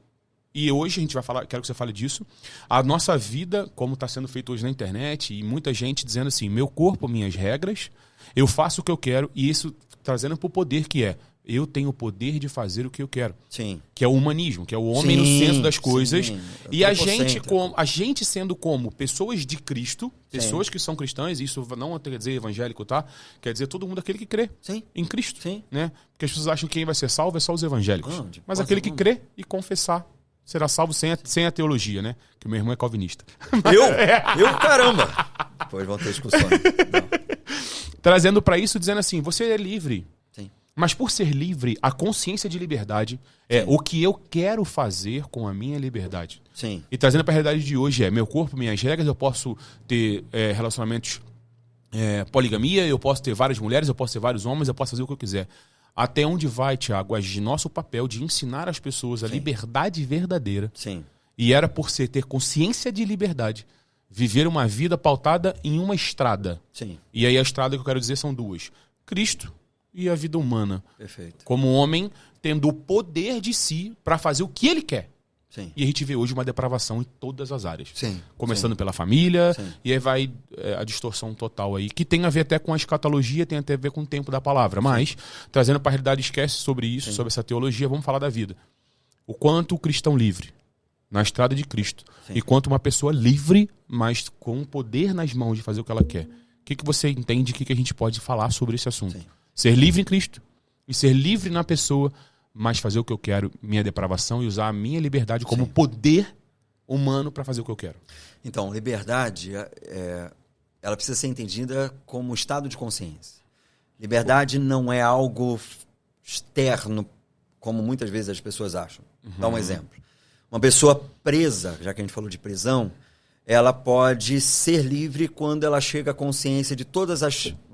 E hoje a gente vai falar, quero que você fale disso, a nossa vida, como está sendo feito hoje na internet, e muita gente dizendo assim, meu corpo, minhas regras, eu faço o que eu quero, e isso trazendo para o poder que é, eu tenho o poder de fazer o que eu quero. Sim. Que é o humanismo, que é o homem no Sim, centro das coisas. sim. E a Antropocêntrico. gente sendo como pessoas de Cristo, pessoas que são cristãs, isso não quer dizer evangélico, tá? Quer dizer todo mundo aquele que crê Sim. em Cristo. Sim. Né? Porque as pessoas acham que quem vai ser salvo é só os evangélicos. Não, de Mas forma aquele que alguma. crê e confessar será salvo sem a teologia, né? Que o meu irmão é calvinista. Eu, caramba! Depois vão ter discussões. Não. Trazendo para isso, dizendo assim, você é livre. Sim. Mas por ser livre, a consciência de liberdade é o que eu quero fazer com a minha liberdade. Sim. E trazendo para a realidade de hoje é meu corpo, minhas regras, eu posso ter relacionamentos, poligamia, eu posso ter várias mulheres, eu posso ter vários homens, eu posso fazer o que eu quiser. Até onde vai, Tiago, agir nosso papel de ensinar as pessoas a liberdade verdadeira. Sim. E era por ter consciência de liberdade, viver uma vida pautada em uma estrada. Sim. E aí a estrada que eu quero dizer são duas. Cristo e a vida humana. Perfeito. Como homem tendo o poder de si para fazer o que ele quer. Sim. E a gente vê hoje uma depravação em todas as áreas. Sim. Começando pela família, Sim. e aí vai a distorção total aí, que tem a ver até com a escatologia, tem até a ver com o tempo da palavra. Mas, trazendo para a realidade, esquece sobre isso, sobre essa teologia, vamos falar da vida. O quanto o cristão livre, na estrada de Cristo, e quanto uma pessoa livre, mas com o poder nas mãos de fazer o que ela quer. O que você entende, o que a gente pode falar sobre esse assunto? Sim. Ser livre em Cristo, e ser livre na pessoa, mas fazer o que eu quero, minha depravação, e usar a minha liberdade como poder humano para fazer o que eu quero. Então, liberdade, ela precisa ser entendida como estado de consciência. Liberdade não é algo externo, como muitas vezes as pessoas acham. Dá um exemplo. Uma pessoa presa, já que a gente falou de prisão, ela pode ser livre quando ela chega à consciência de todos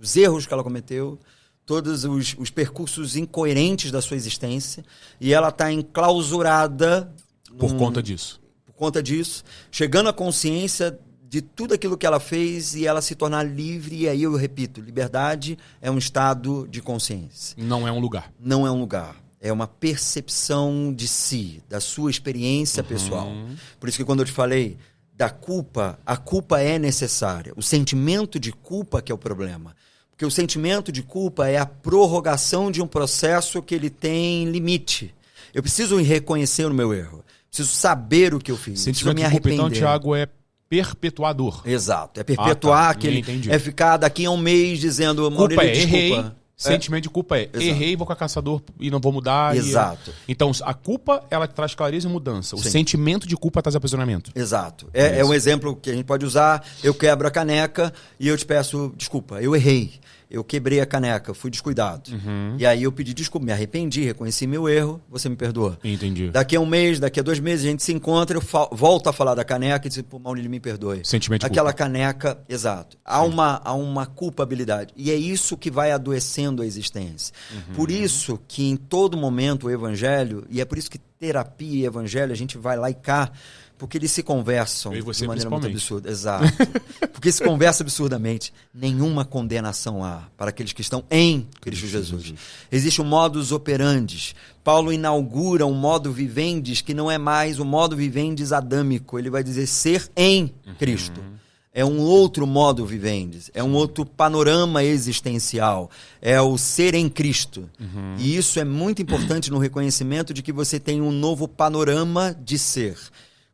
os erros que ela cometeu, todos os percursos incoerentes da sua existência, e ela está enclausurada Por conta disso. Por conta disso, chegando à consciência de tudo aquilo que ela fez e ela se tornar livre. E aí eu repito, liberdade é um estado de consciência. Não é um lugar. Não é um lugar. É uma percepção de si, da sua experiência pessoal. Por isso que quando eu te falei da culpa, a culpa é necessária. O sentimento de culpa que é o problema. Porque o sentimento de culpa é a prorrogação de um processo que ele tem limite. Eu preciso reconhecer o meu erro. Preciso saber o que eu fiz. Sentimento preciso me de culpa, então, arrepender. Tiago, é perpetuador. Exato. É perpetuar aquele... Entendi. É ficar daqui a um mês dizendo... Culpa Maurílio, errei. desculpa. Sentimento de culpa errei, vou com a caçador e não vou mudar. Exato. Então, a culpa, ela traz clareza e mudança. O Sim. sentimento de culpa traz aprisionamento. Exato. É um exemplo que a gente pode usar. Eu quebro a caneca e eu te peço desculpa. Eu errei. Eu quebrei a caneca, fui descuidado. E aí eu pedi desculpa, me arrependi, reconheci meu erro, você me perdoa. Entendi. Daqui a um mês, daqui a 2 meses, a gente se encontra, eu volto a falar da caneca e diz, pô, Maurílio, me perdoe. Sentimento de Aquela culpa. caneca, exato. Há uma culpabilidade. E é isso que vai adoecendo a existência. Por isso que em todo momento o evangelho, e é por isso que terapia e evangelho, a gente vai lá e cá, porque eles se conversam de maneira muito absurda. Exato. Porque se conversa absurdamente. Nenhuma condenação há para aqueles que estão em Cristo Jesus. Existe um modus operandi. Paulo inaugura um modo vivendi que não é mais o modo vivendi adâmico. Ele vai dizer ser em Cristo. É um outro modo vivendi, é um outro panorama existencial, é o ser em Cristo. E isso é muito importante no reconhecimento de que você tem um novo panorama de ser.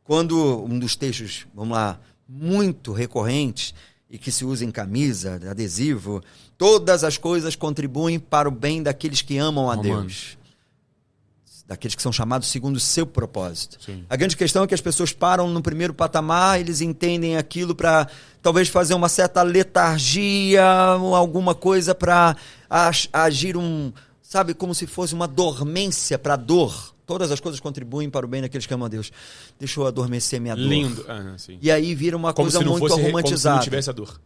Quando um dos textos, vamos lá, muito recorrentes e que se usa em camisa, adesivo, todas as coisas contribuem para o bem daqueles que amam a Deus. Daqueles que são chamados segundo o seu propósito. Sim. A grande questão é que as pessoas param no primeiro patamar, eles entendem aquilo para talvez fazer uma certa letargia, alguma coisa para agir sabe, como se fosse uma dormência para a dor. Todas as coisas contribuem para o bem daqueles que amam a Deus. Deixa eu adormecer minha dor. Lindo. Sim. E aí vira uma coisa muito romantizada. Como se não tivesse a dor.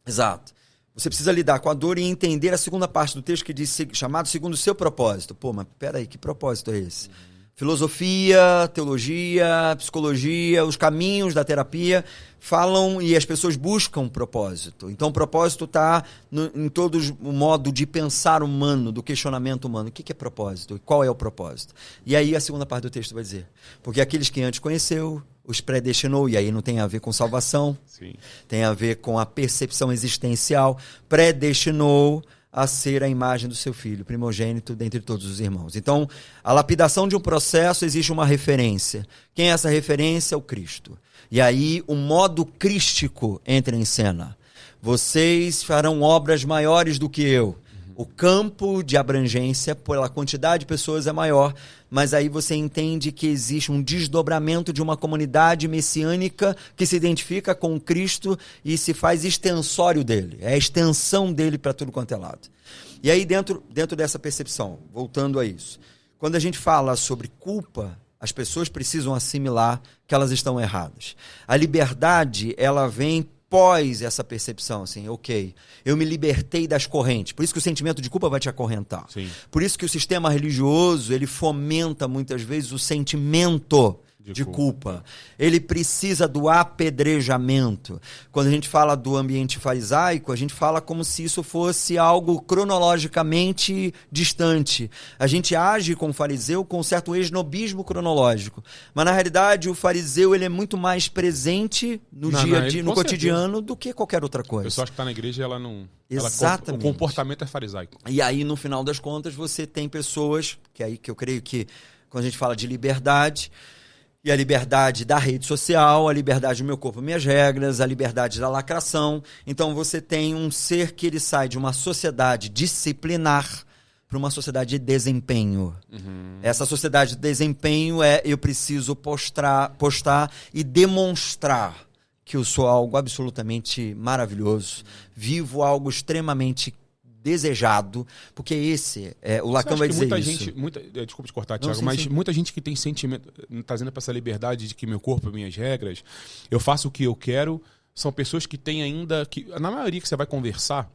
Exato. Você precisa lidar com a dor e entender a segunda parte do texto que diz chamado segundo o seu propósito. Pô, mas peraí, que propósito é esse? Filosofia, teologia, psicologia, os caminhos da terapia falam e as pessoas buscam propósito. Então o propósito está em todo o modo de pensar humano, do questionamento humano. O que é propósito? E qual é o propósito? E aí a segunda parte do texto vai dizer. Porque aqueles que antes conheceu, os predestinou, e aí não tem a ver com salvação, Sim. Tem a ver com a percepção existencial, predestinou a ser a imagem do seu filho, primogênito dentre todos os irmãos. Então, a lapidação de um processo existe uma referência. Quem é essa referência? O Cristo. E aí, o modo crístico entra em cena. Vocês farão obras maiores do que eu. O campo de abrangência, pela quantidade de pessoas, é maior, mas aí você entende que existe um desdobramento de uma comunidade messiânica que se identifica com Cristo e se faz extensório dele. É a extensão dele para tudo quanto é lado. E aí, dentro dessa percepção, voltando a isso, quando a gente fala sobre culpa, as pessoas precisam assimilar que elas estão erradas. A liberdade, ela vem pós essa percepção, assim, ok, eu me libertei das correntes. Por isso que o sentimento de culpa vai te acorrentar. Sim. Por isso que o sistema religioso, ele fomenta muitas vezes o sentimento de culpa. Ele precisa do apedrejamento. Quando a gente fala do ambiente farisaico, a gente fala como se isso fosse algo cronologicamente distante. A gente age com o fariseu com um certo esnobismo cronológico. Mas, na realidade, o fariseu ele é muito mais presente no dia a dia, no cotidiano, do que qualquer outra coisa. A pessoa que está na igreja, ela não... Exatamente. O comportamento é farisaico. E aí, no final das contas, você tem pessoas, que é aí que eu creio que, quando a gente fala de liberdade... E a liberdade da rede social, a liberdade do meu corpo, minhas regras, a liberdade da lacração. Então você tem um ser que ele sai de uma sociedade disciplinar para uma sociedade de desempenho. Essa sociedade de desempenho eu preciso postar e demonstrar que eu sou algo absolutamente maravilhoso, vivo algo extremamente desejado, porque o Lacan vai dizer isso. Desculpa te cortar, Thiago, mas muita gente que tem sentimento, trazendo para essa liberdade de que meu corpo, minhas regras, eu faço o que eu quero, são pessoas que têm ainda, na maioria que você vai conversar,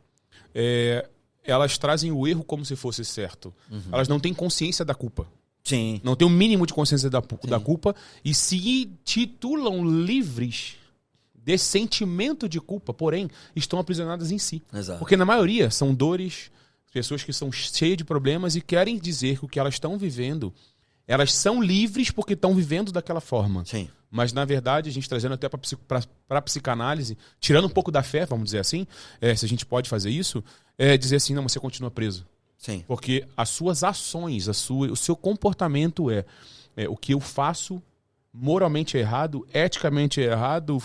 elas trazem o erro como se fosse certo. Elas não têm consciência da culpa. Sim. Não têm o mínimo de consciência da culpa e se titulam livres desse sentimento de culpa, porém, estão aprisionadas em si. Exato. Porque na maioria são dores, pessoas que são cheias de problemas e querem dizer que o que elas estão vivendo, elas são livres porque estão vivendo daquela forma. Sim. Mas, na verdade, a gente trazendo até para a psicanálise, tirando um pouco da fé, vamos dizer assim, se a gente pode fazer isso, dizer assim, não, você continua preso. Sim. Porque as suas ações, o seu comportamento o que eu faço moralmente errado, eticamente errado,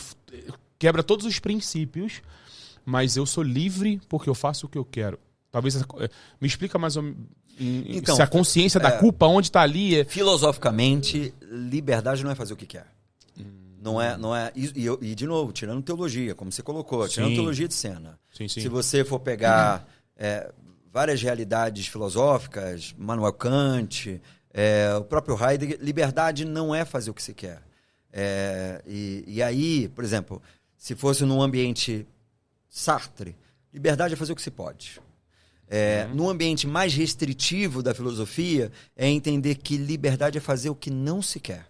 quebra todos os princípios, mas eu sou livre porque eu faço o que eu quero. Talvez me explica mais ou menos se a consciência da culpa onde está ali filosoficamente, liberdade não é fazer o que quer. Não é e de novo, tirando teologia, como você colocou, tirando teologia de cena. Sim. Se você for pegar várias realidades filosóficas, Immanuel Kant, o próprio Heidegger, liberdade não é fazer o que você quer. E aí, por exemplo, se fosse num ambiente Sartre, liberdade é fazer o que se pode. No ambiente mais restritivo da filosofia, é entender que liberdade é fazer o que não se quer.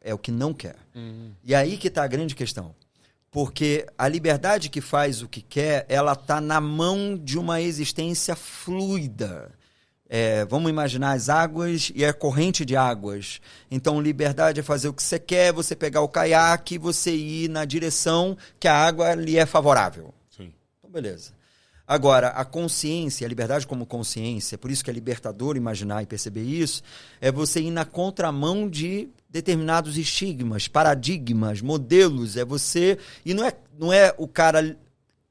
É o que não quer. E aí que está a grande questão. Porque a liberdade que faz o que quer, ela está na mão de uma existência fluida. Vamos imaginar as águas e a corrente de águas. Então, liberdade é fazer o que você quer, você pegar o caiaque e você ir na direção que a água lhe é favorável. Sim. Então, beleza. Agora, a consciência, a liberdade como consciência, por isso que é libertador imaginar e perceber isso, é você ir na contramão de determinados estigmas, paradigmas, modelos. É você... E não é o cara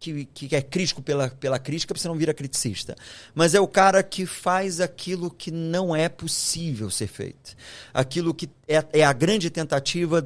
que é crítico pela crítica, porque você não vira criticista. Mas é o cara que faz aquilo que não é possível ser feito. Aquilo que é a grande tentativa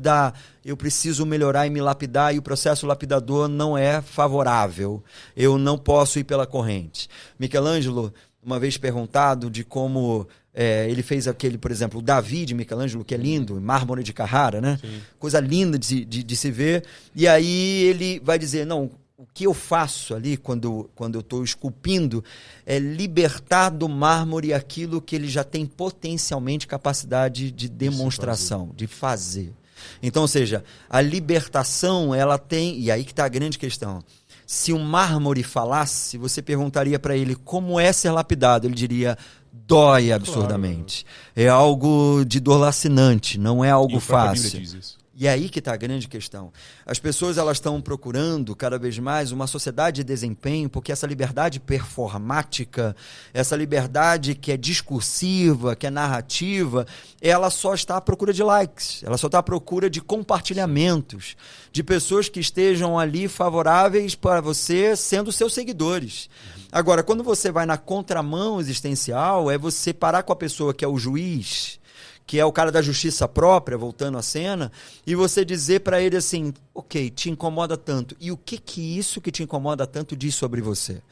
eu preciso melhorar e me lapidar, e o processo lapidador não é favorável. Eu não posso ir pela corrente. Michelangelo, uma vez perguntado de como... ele fez aquele, por exemplo, o Davi de Michelangelo, que é lindo, mármore de Carrara, né? Sim. Coisa linda de se ver. E aí ele vai dizer, não... O que eu faço ali, quando eu estou esculpindo, é libertar do mármore aquilo que ele já tem potencialmente capacidade de demonstração, de fazer. Então, ou seja, a libertação, ela tem... E aí que está a grande questão. Se um mármore falasse, você perguntaria para ele como é ser lapidado. Ele diria, dói absurdamente. Claro. É algo de dor lacinante, não é algo fácil. A Bíblia diz isso. E é aí que está a grande questão. As pessoas elas estão procurando cada vez mais uma sociedade de desempenho, porque essa liberdade performática, essa liberdade que é discursiva, que é narrativa, ela só está à procura de likes, ela só está à procura de compartilhamentos, de pessoas que estejam ali favoráveis para você sendo seus seguidores. Agora, quando você vai na contramão existencial, é você parar com a pessoa que é o juiz, que é o cara da justiça própria, voltando à cena, e você dizer para ele assim, ok, te incomoda tanto. E o que isso que te incomoda tanto diz sobre você?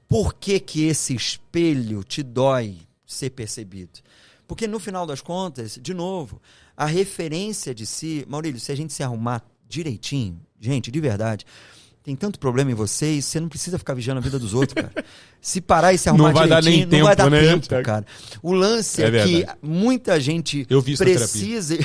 Por que esse espelho te dói ser percebido? Porque no final das contas, de novo, a referência de si... Maurílio, se a gente se arrumar direitinho, gente, de verdade... Tem tanto problema em vocês, você não precisa ficar vigiando a vida dos outros, cara. Se parar e se arrumar direitinho, não vai dar tempo, cara. O lance é que muita gente precisa...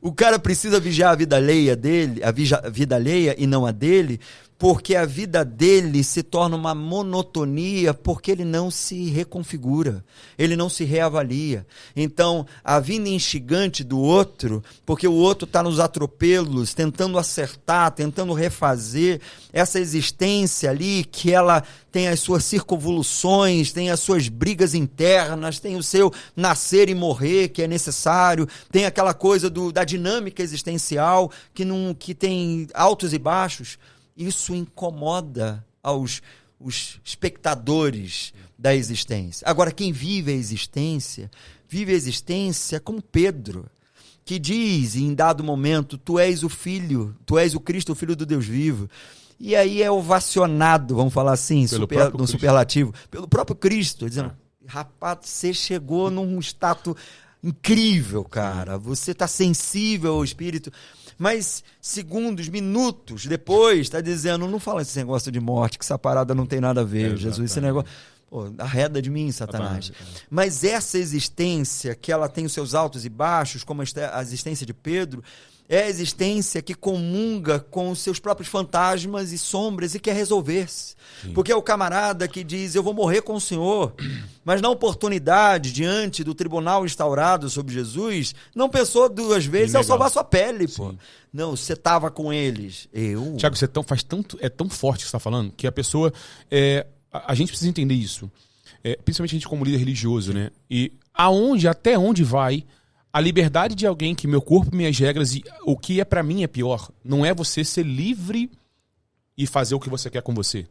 O cara precisa vigiar a vida alheia dele, a vida alheia e não a dele, porque a vida dele se torna uma monotonia, porque ele não se reconfigura, ele não se reavalia. Então, a vida instigante do outro, porque o outro está nos atropelos, tentando acertar, tentando refazer essa existência ali, que ela tem as suas circunvoluções, tem as suas brigas internas, tem o seu nascer e morrer, que é necessário, tem aquela coisa da dinâmica existencial, que tem altos e baixos. Isso incomoda os espectadores da existência. Agora, quem vive a existência como Pedro, que diz em dado momento, tu és o Filho, tu és o Cristo, o Filho do Deus vivo. E aí é ovacionado, vamos falar assim, no superlativo, pelo próprio Cristo, dizendo, rapaz, você chegou num status incrível, cara, você está sensível ao Espírito... Mas segundos, minutos depois, está dizendo, não fala esse negócio de morte, que essa parada não tem nada a ver, Jesus, esse negócio... Pô, arreda de mim, Satanás. Mas essa existência, que ela tem os seus altos e baixos, como a existência de Pedro, é a existência que comunga com os seus próprios fantasmas e sombras e quer resolver-se. Porque é o camarada que diz, eu vou morrer com o Senhor, mas na oportunidade, diante do tribunal instaurado sobre Jesus, não pensou duas vezes ao salvar sua pele, pô. Não, você estava com eles. Tiago, é tão forte o que você está falando, que a pessoa... A gente precisa entender isso. Principalmente a gente como líder religioso, né? E até onde vai... A liberdade de alguém que meu corpo, minhas regras e o que é pra mim é pior, não é você ser livre e fazer o que você quer com você.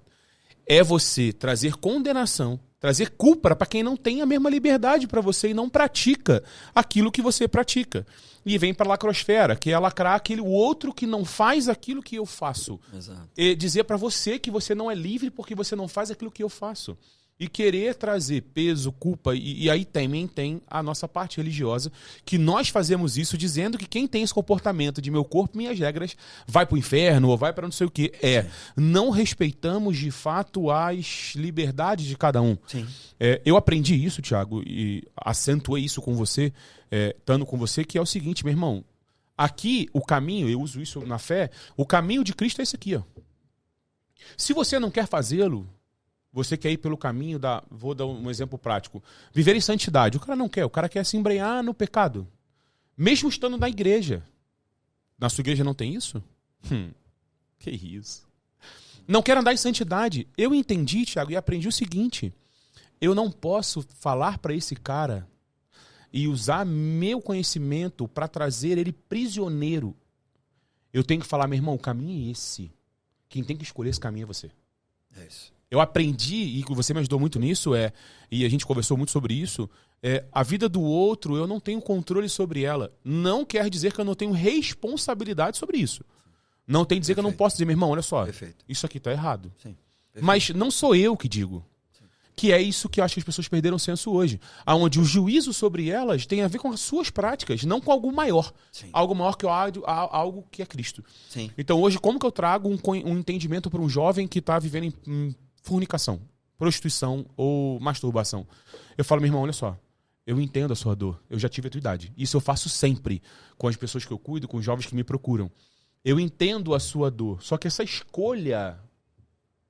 É você trazer condenação, trazer culpa pra quem não tem a mesma liberdade pra você e não pratica aquilo que você pratica. E vem pra lacrosfera, que é lacrar aquele outro que não faz aquilo que eu faço. Exato. E dizer pra você que você não é livre porque você não faz aquilo que eu faço. e querer trazer peso, culpa, e aí também tem a nossa parte religiosa, que nós fazemos isso dizendo que quem tem esse comportamento de meu corpo, minhas regras, vai pro inferno ou vai para não sei o quê. Não respeitamos de fato as liberdades de cada um. Sim. Eu aprendi isso, Thiago, e acentuei isso com você, estando com você, que é o seguinte, meu irmão, aqui o caminho, eu uso isso na fé, o caminho de Cristo é esse aqui, ó. Se você não quer fazê-lo, você quer ir pelo caminho da... Vou dar um exemplo prático. Viver em santidade. O cara não quer. O cara quer se embrenhar no pecado. Mesmo estando na igreja. Na sua igreja não tem isso? Que isso. Não quer andar em santidade. Eu entendi, Thiago, e aprendi o seguinte. Eu não posso falar para esse cara e usar meu conhecimento para trazer ele prisioneiro. Eu tenho que falar, meu irmão, o caminho é esse. Quem tem que escolher esse caminho é você. É isso. Eu aprendi, e você me ajudou muito nisso, e a gente conversou muito sobre isso, a vida do outro, eu não tenho controle sobre ela. Não quer dizer que eu não tenho responsabilidade sobre isso. Não tem que dizer que eu não posso dizer, meu irmão, olha só, isso aqui tá errado. Sim. Mas não sou eu que digo. Que é isso que eu acho que as pessoas perderam o senso hoje. Onde o juízo sobre elas tem a ver com as suas práticas, não com algo maior. Sim. Algo maior que algo que é Cristo. Sim. Então hoje, como que eu trago um entendimento para um jovem que está vivendo em fornicação, prostituição ou masturbação? Eu falo, meu irmão, olha só, eu entendo a sua dor, eu já tive a tua idade. Isso eu faço sempre com as pessoas que eu cuido, com os jovens que me procuram. Eu entendo a sua dor, só que essa escolha,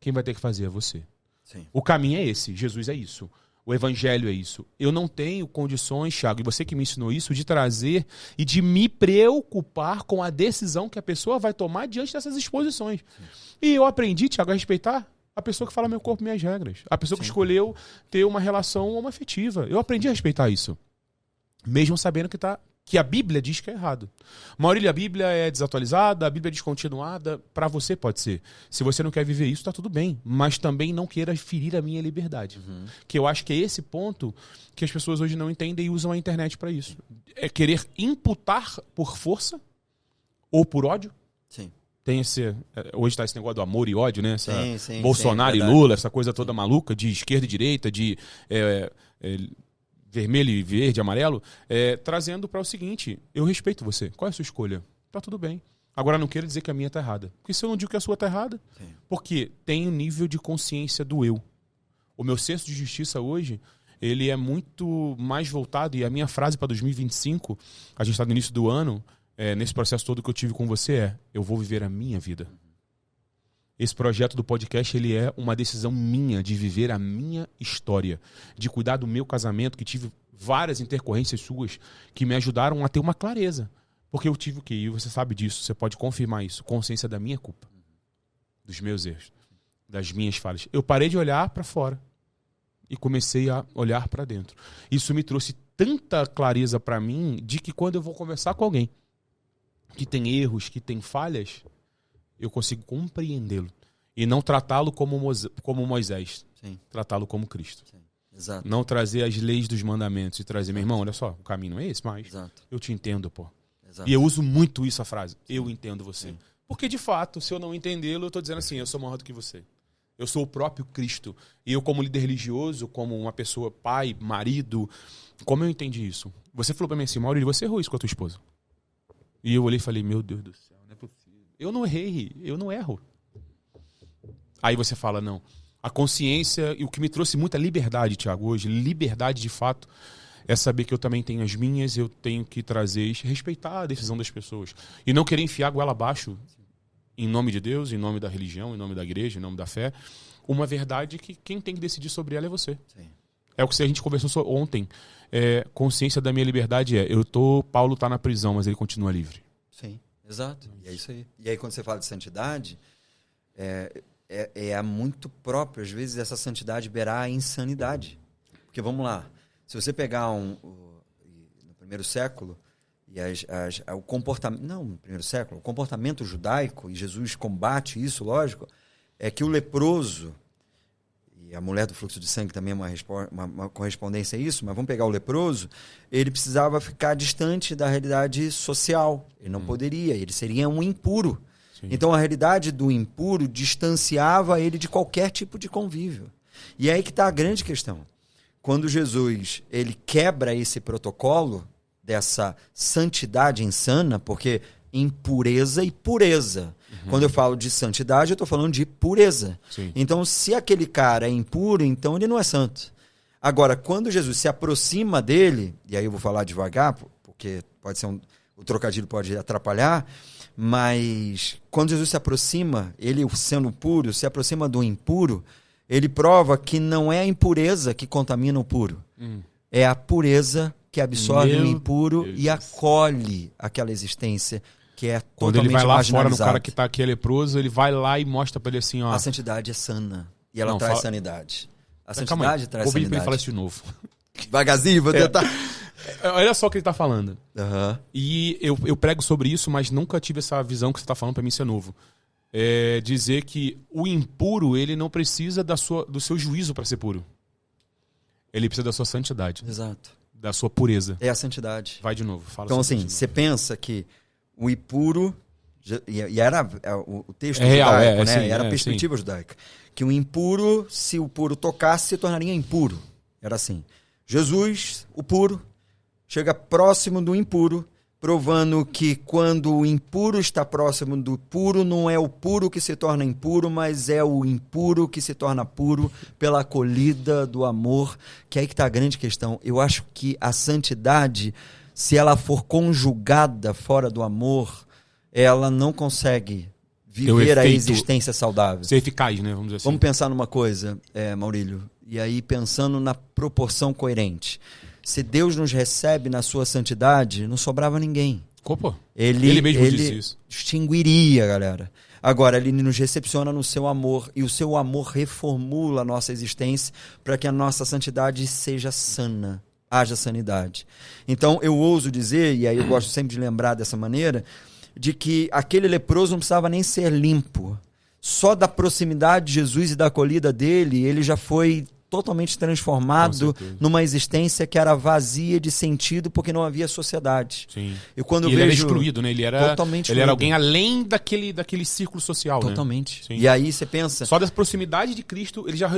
quem vai ter que fazer é você. Sim. O caminho é esse, Jesus é isso. O evangelho é isso. Eu não tenho condições, Thiago, e você que me ensinou isso, de trazer e de me preocupar com a decisão que a pessoa vai tomar diante dessas exposições. Sim. E eu aprendi, Thiago, a respeitar a pessoa que fala meu corpo, minhas regras. A pessoa que escolheu ter uma relação homoafetiva. Eu aprendi a respeitar isso. Mesmo sabendo que a Bíblia diz que é errado. Maurílio, a Bíblia é desatualizada, a Bíblia é descontinuada. Para você pode ser. Se você não quer viver isso, tá tudo bem. Mas também não queira ferir a minha liberdade. Que eu acho que é esse ponto que as pessoas hoje não entendem e usam a internet para isso. É querer imputar por força ou por ódio. Sim. Tem hoje está esse negócio do amor e ódio, né? Sim, Bolsonaro e Lula, essa coisa toda maluca de esquerda e direita, de vermelho e verde, amarelo, trazendo para o seguinte, eu respeito você. Qual é a sua escolha? Tá tudo bem. Agora não quero dizer que a minha tá errada. Porque se eu não digo que a sua tá errada, porque tem um nível de consciência do eu. O meu senso de justiça hoje, ele é muito mais voltado, e a minha frase para 2025, a gente está no início do ano, nesse processo todo que eu tive com você eu vou viver a minha vida. Esse projeto do podcast, ele é uma decisão minha de viver a minha história, de cuidar do meu casamento, que tive várias intercorrências suas que me ajudaram a ter uma clareza. Porque eu tive o quê? E você sabe disso, você pode confirmar isso, consciência da minha culpa, dos meus erros, das minhas falhas. Eu parei de olhar para fora e comecei a olhar para dentro. Isso me trouxe tanta clareza para mim de que quando eu vou conversar com alguém que tem erros, que tem falhas, eu consigo compreendê-lo e não tratá-lo como Moisés, tratá-lo como Cristo. Sim. Exato. Não trazer as leis dos mandamentos e trazer, meu irmão, olha só, o caminho não é esse, mas eu te entendo, pô. Exato. E eu uso muito isso, a frase, eu entendo você. Sim. Porque, de fato, se eu não entendê-lo, eu estou dizendo assim, eu sou maior do que você. Eu sou o próprio Cristo. E eu, como líder religioso, como uma pessoa, pai, marido, como eu entendi isso? Você falou para mim assim, Maurílio, você errou isso com a tua esposa. E eu olhei e falei, meu Deus do céu, não é possível. Eu não errei, eu não erro. Aí você fala, não. A consciência, e o que me trouxe muita liberdade, Thiago, hoje, liberdade de fato, é saber que eu também tenho as minhas, eu tenho que trazer, respeitar a decisão das pessoas. E não querer enfiar a goela abaixo, em nome de Deus, em nome da religião, em nome da igreja, em nome da fé, uma verdade que quem tem que decidir sobre ela é você. Sim. É o que a gente conversou ontem. Consciência da minha liberdade Paulo está na prisão, mas ele continua livre. Sim, exato. E é isso aí. E aí quando você fala de santidade, é muito próprio, às vezes, essa santidade beirar a insanidade. Porque, vamos lá, se você pegar no primeiro século, e o comportamento... Não, no primeiro século, o comportamento judaico, e Jesus combate isso, lógico, é que o leproso... E a mulher do fluxo de sangue também é uma correspondência a isso, mas vamos pegar o leproso, ele precisava ficar distante da realidade social. Ele não poderia, ele seria um impuro. Sim. Então a realidade do impuro distanciava ele de qualquer tipo de convívio. E é aí que está a grande questão. Quando Jesus ele quebra esse protocolo dessa santidade insana, porque impureza e pureza. Quando eu falo de santidade, eu estou falando de pureza. Sim. Então, se aquele cara é impuro, então ele não é santo. Agora, quando Jesus se aproxima dele, e aí eu vou falar devagar, porque pode ser o trocadilho pode atrapalhar, mas quando Jesus se aproxima, ele sendo puro, se aproxima do impuro, ele prova que não é a impureza que contamina o puro. É a pureza que absorve o impuro e acolhe aquela existência que é quando totalmente ele vai lá fora no marginalizada. cara que tá aqui é leproso, ele vai lá e mostra pra ele assim, ó. A santidade é sana e ela Não, traz fala- sanidade. A Calma aí, santidade traz vou pedir pra ele falar sanidade. isso de novo. Devagarzinho, vou tentar. Olha só o que ele tá falando. Aham. E eu prego sobre isso, mas nunca tive essa visão que você tá falando pra mim, isso é novo. É dizer que o impuro, ele não precisa do seu juízo pra ser puro. Ele precisa da sua santidade, Exato. da sua pureza. É a santidade. Vai de novo, fala Então, sobre assim, isso de você pensa que o impuro, e era o texto É real, judaico, é, né? sim, Era a é, perspectiva judaica. Que o impuro, se o puro tocasse, se tornaria impuro. Era assim. Jesus, o puro, chega próximo do impuro, provando que quando o impuro está próximo do puro, não é o puro que se torna impuro, mas é o impuro que se torna puro pela acolhida do amor, que é aí que está a grande questão. Eu acho que a santidade, se ela for conjugada fora do amor, ela não consegue viver a efeito- existência saudável. Ser eficaz, né? Vamos dizer assim. Vamos pensar numa coisa, Maurílio, e aí pensando na proporção coerente. Se Deus nos recebe na sua santidade, não sobrava ninguém. Pô, Ele mesmo disse isso. extinguiria, galera. Agora, ele nos recepciona no seu amor, e o seu amor reformula a nossa existência para que a nossa santidade seja sana, haja sanidade. Então, eu ouso dizer, e aí eu gosto sempre de lembrar dessa maneira, de que aquele leproso não precisava nem ser limpo. Só da proximidade de Jesus e da acolhida dele, ele já foi totalmente transformado numa existência que era vazia de sentido porque não havia sociedade. Sim. E quando eu ele era vejo excluído, né? Ele era totalmente ele era excluído. alguém além daquele círculo social, Totalmente. né? Sim. E aí você pensa, Só da proximidade de Cristo, ele já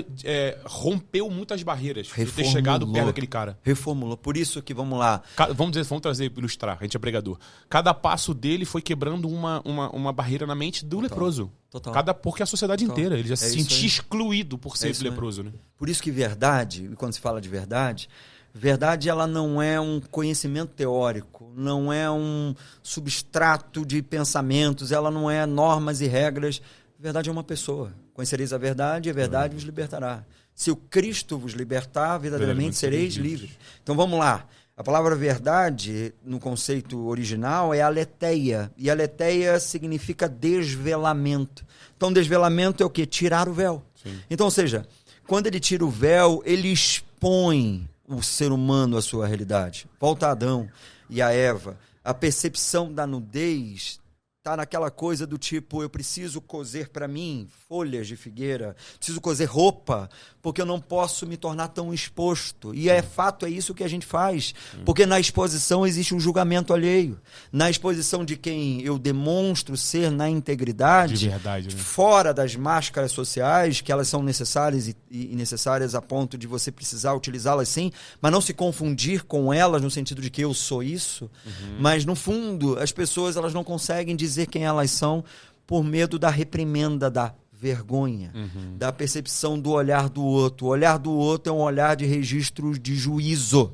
rompeu muitas barreiras de ter Reformulou. chegado perto daquele cara. reformulou. Por isso que, vamos lá, Vamos trazer, ilustrar, a gente é pregador. Cada passo dele foi quebrando uma barreira na mente do leproso. Total. Porque a sociedade Total. inteira, ele já se É isso sentia aí. excluído por ser isso aí. leproso, né? Por isso que verdade, e quando se fala de verdade, verdade ela não é um conhecimento teórico, não é um substrato de pensamentos, ela não é normas e regras. Verdade é uma pessoa. Conhecereis a verdade e a verdade vos libertará. Se o Cristo vos libertar, verdadeiramente sereis livres. Então vamos lá. A palavra verdade, no conceito original, é aletheia. E aletheia significa desvelamento. Então desvelamento é o quê? Tirar o véu. Sim. Então, ou seja, quando ele tira o véu, ele expõe o ser humano à sua realidade. Volta a Adão e a Eva. A percepção da nudez está naquela coisa do tipo, eu preciso coser para mim folhas de figueira, preciso coser roupa, porque eu não posso me tornar tão exposto. E fato, é isso que a gente faz. Porque na exposição existe um julgamento alheio. Na exposição de quem eu demonstro ser na integridade, De verdade, né? fora das máscaras sociais, que elas são necessárias e necessárias a ponto de você precisar utilizá-las sim, mas não se confundir com elas no sentido de que eu sou isso. Mas, no fundo, as pessoas elas não conseguem dizer quem elas são por medo da reprimenda, da vergonha, da percepção do olhar do outro. O olhar do outro é um olhar de registro de juízo.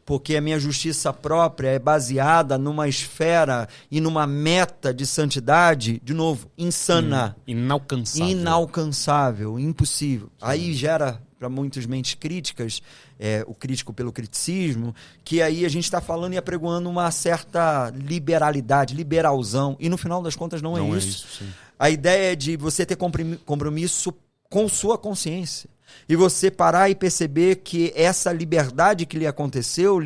Porque a minha justiça própria é baseada numa esfera e numa meta de santidade, de novo, insana. Inalcançável. Inalcançável, impossível. Aí gera, para muitas mentes críticas, o crítico pelo criticismo, que aí a gente está falando e apregoando uma certa liberalidade, liberalzão, e no final das contas não é isso. Sim. A ideia é de você ter compromisso com sua consciência. E você parar e perceber que essa liberdade que lhe aconteceu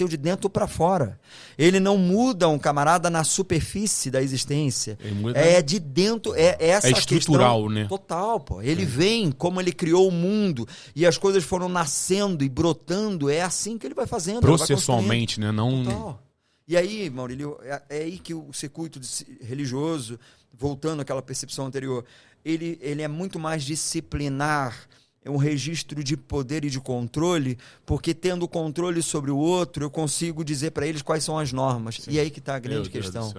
de dentro para fora. Ele não muda um camarada na superfície da existência. Ele muda- É de dentro, essa estrutural, questão né? total, pô. Ele vem como ele criou o mundo e as coisas foram nascendo e brotando. É assim que ele vai fazendo. ele vai Processualmente, né? Não... Total. E aí, Maurílio, é aí que o circuito religioso, voltando àquela percepção anterior, ele é muito mais disciplinar, um registro de poder e de controle, porque tendo controle sobre o outro, eu consigo dizer para eles quais são as normas. Sim. E aí que está a grande questão.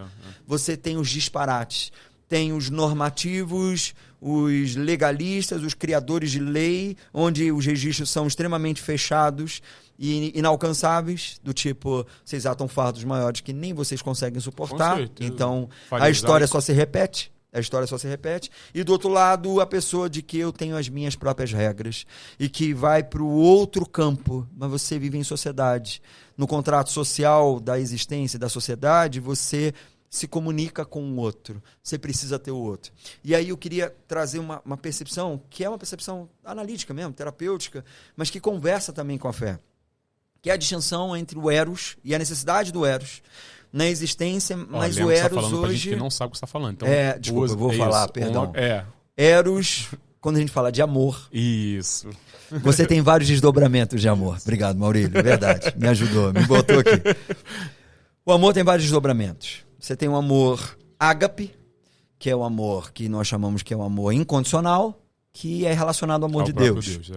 Você tem os disparates, tem os normativos, os legalistas, os criadores de lei, onde os registros são extremamente fechados e inalcançáveis, do tipo, vocês atam fardos maiores que nem vocês conseguem suportar, então a história só se repete. A história só se repete. E do outro lado, a pessoa de que eu tenho as minhas próprias regras e que vai para o outro campo, mas você vive em sociedade. No contrato social da existência da sociedade, você se comunica com o outro. Você precisa ter o outro. E aí eu queria trazer uma percepção, que é uma percepção analítica mesmo, terapêutica, mas que conversa também com a fé. Que é a distinção entre o eros e a necessidade do eros na existência, mas o eros tá hoje... Gente que não sabe o que você está falando. Então, desculpa, eu vou falar, perdão. Eros, quando a gente fala de amor... Isso. Você tem vários desdobramentos de amor. Obrigado, Maurílio. Verdade. Me ajudou, me botou aqui. O amor tem vários desdobramentos. Você tem o amor ágape, que é o amor que nós chamamos que é o amor incondicional, que é relacionado ao amor de Deus.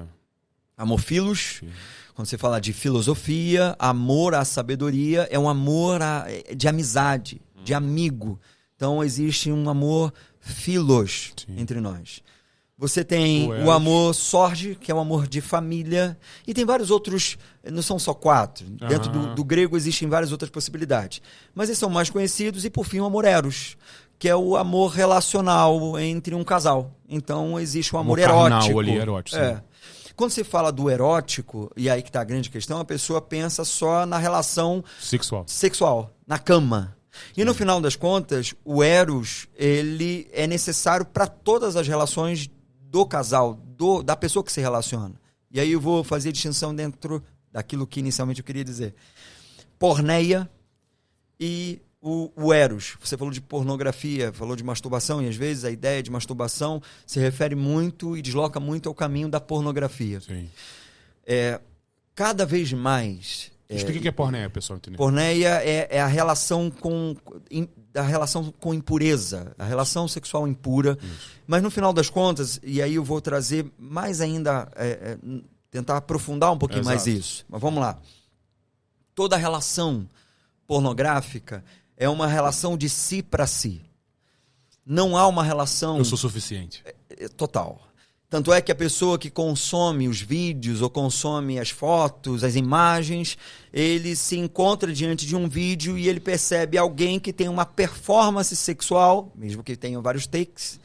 Amor filos... Sim. Quando você fala de filosofia, amor à sabedoria, é um amor de amizade, de amigo. Então, existe um amor filos entre nós. Você tem o amor sorge, que é um amor de família. E tem vários outros, não são só 4. Dentro do grego existem várias outras possibilidades. Mas esses são mais conhecidos. E, por fim, o amor eros, que é o amor relacional entre um casal. Então, existe o amor erótico. Ali, erótico, sim. Quando você fala do erótico, e aí que está a grande questão, a pessoa pensa só na relação sexual, na cama. E no final das contas, o eros, ele é necessário para todas as relações do casal, da pessoa que se relaciona. E aí eu vou fazer distinção dentro daquilo que inicialmente eu queria dizer. Porneia e o eros. Você falou de pornografia, falou de masturbação, e às vezes a ideia de masturbação se refere muito e desloca muito ao caminho da pornografia. Sim. Cada vez mais... Explica o que é porneia, pessoal. Entendeu? Porneia é a relação com impureza, a relação sexual impura. Isso. Mas no final das contas, e aí eu vou trazer mais ainda, tentar aprofundar um pouquinho mais isso. Mas vamos lá. Toda relação pornográfica é uma relação de si para si. Não há uma relação... Eu sou suficiente. Total. Tanto é que a pessoa que consome os vídeos ou consome as fotos, as imagens, ele se encontra diante de um vídeo e ele percebe alguém que tem uma performance sexual, mesmo que tenha vários takes,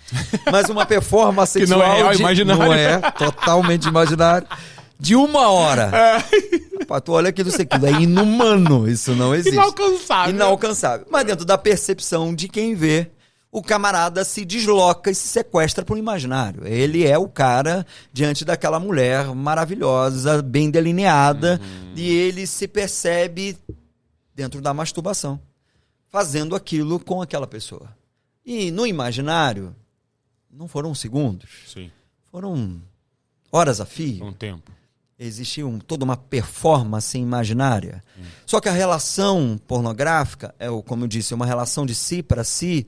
mas uma performance sexual... Que não é real, imaginário. Não é, totalmente imaginário. De 1 hora. Rapaz, tu olha aquilo, é inumano, isso não existe. Inalcançável. Mas dentro da percepção de quem vê, o camarada se desloca e se sequestra para o imaginário. Ele é o cara diante daquela mulher maravilhosa, bem delineada, e ele se percebe dentro da masturbação, fazendo aquilo com aquela pessoa. E no imaginário, não foram segundos. Sim. Foram horas a fio. Um tempo. Existe toda uma performance imaginária. Só que a relação pornográfica como eu disse, uma relação de si para si,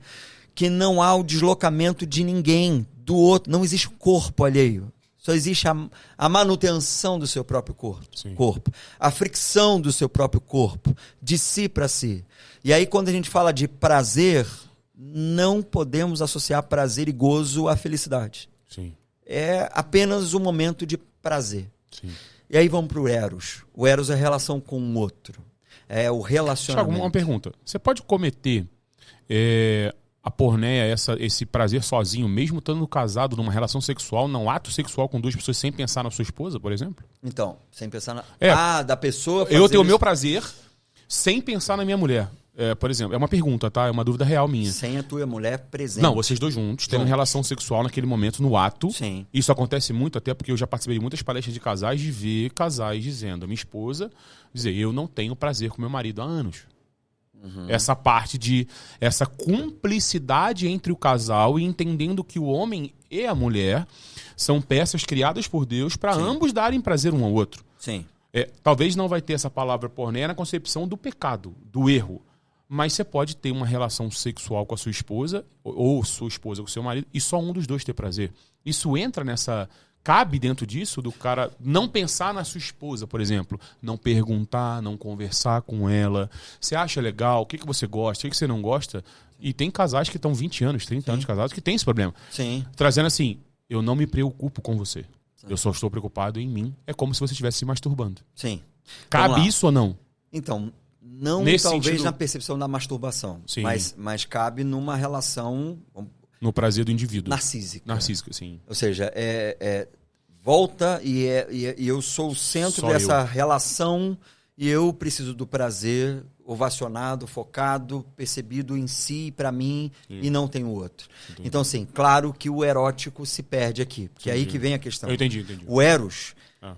que não há o deslocamento de ninguém, do outro. Não existe corpo alheio. Só existe a manutenção do seu próprio corpo. A fricção do seu próprio corpo, de si para si. E aí, quando a gente fala de prazer, não podemos associar prazer e gozo à felicidade. Sim. É apenas um momento de prazer. Sim. E aí vamos para o eros. O eros é a relação com o outro. É o relacionamento. Thiago, uma pergunta. Você pode cometer a porneia, esse prazer sozinho, mesmo estando casado numa relação sexual, num ato sexual com 2 pessoas, sem pensar na sua esposa, por exemplo? Então, sem pensar na... da pessoa... Eu tenho o meu prazer sem pensar na minha mulher. Por exemplo, é uma pergunta, tá? É uma dúvida real minha. Sem a tua mulher presente. Não, vocês dois juntos, tendo relação sexual naquele momento, no ato. Sim. Isso acontece muito, até porque eu já participei de muitas palestras de casais, de ver casais dizendo, a minha esposa, dizer, eu não tenho prazer com meu marido há anos. Essa parte essa cumplicidade entre o casal e entendendo que o homem e a mulher são peças criadas por Deus para ambos darem prazer um ao outro. Sim. Talvez não vai ter essa palavra porneia na concepção do pecado, do erro. Mas você pode ter uma relação sexual com a sua esposa ou sua esposa com o seu marido e só um dos dois ter prazer. Isso entra nessa Cabe dentro disso do cara não pensar na sua esposa, por exemplo. Não perguntar, não conversar com ela. Você acha legal? O que você gosta? O que você não gosta? E tem casais que estão 20 anos, 30 anos casados que tem esse problema. Sim. Trazendo assim, eu não me preocupo com você. Eu só estou preocupado em mim. É como se você estivesse se masturbando. Sim. Cabe isso ou não? Então, não Nesse talvez sentido... na percepção da masturbação. Sim. Mas cabe numa relação... No prazer do indivíduo. Narcísica, sim. Ou seja, volta e eu sou o centro dessa relação e eu preciso do prazer ovacionado, focado, percebido em si, pra mim, e não tem o outro. Entendi. Então, assim, claro que o erótico se perde aqui, porque é aí que vem a questão. Eu entendi. O Eros,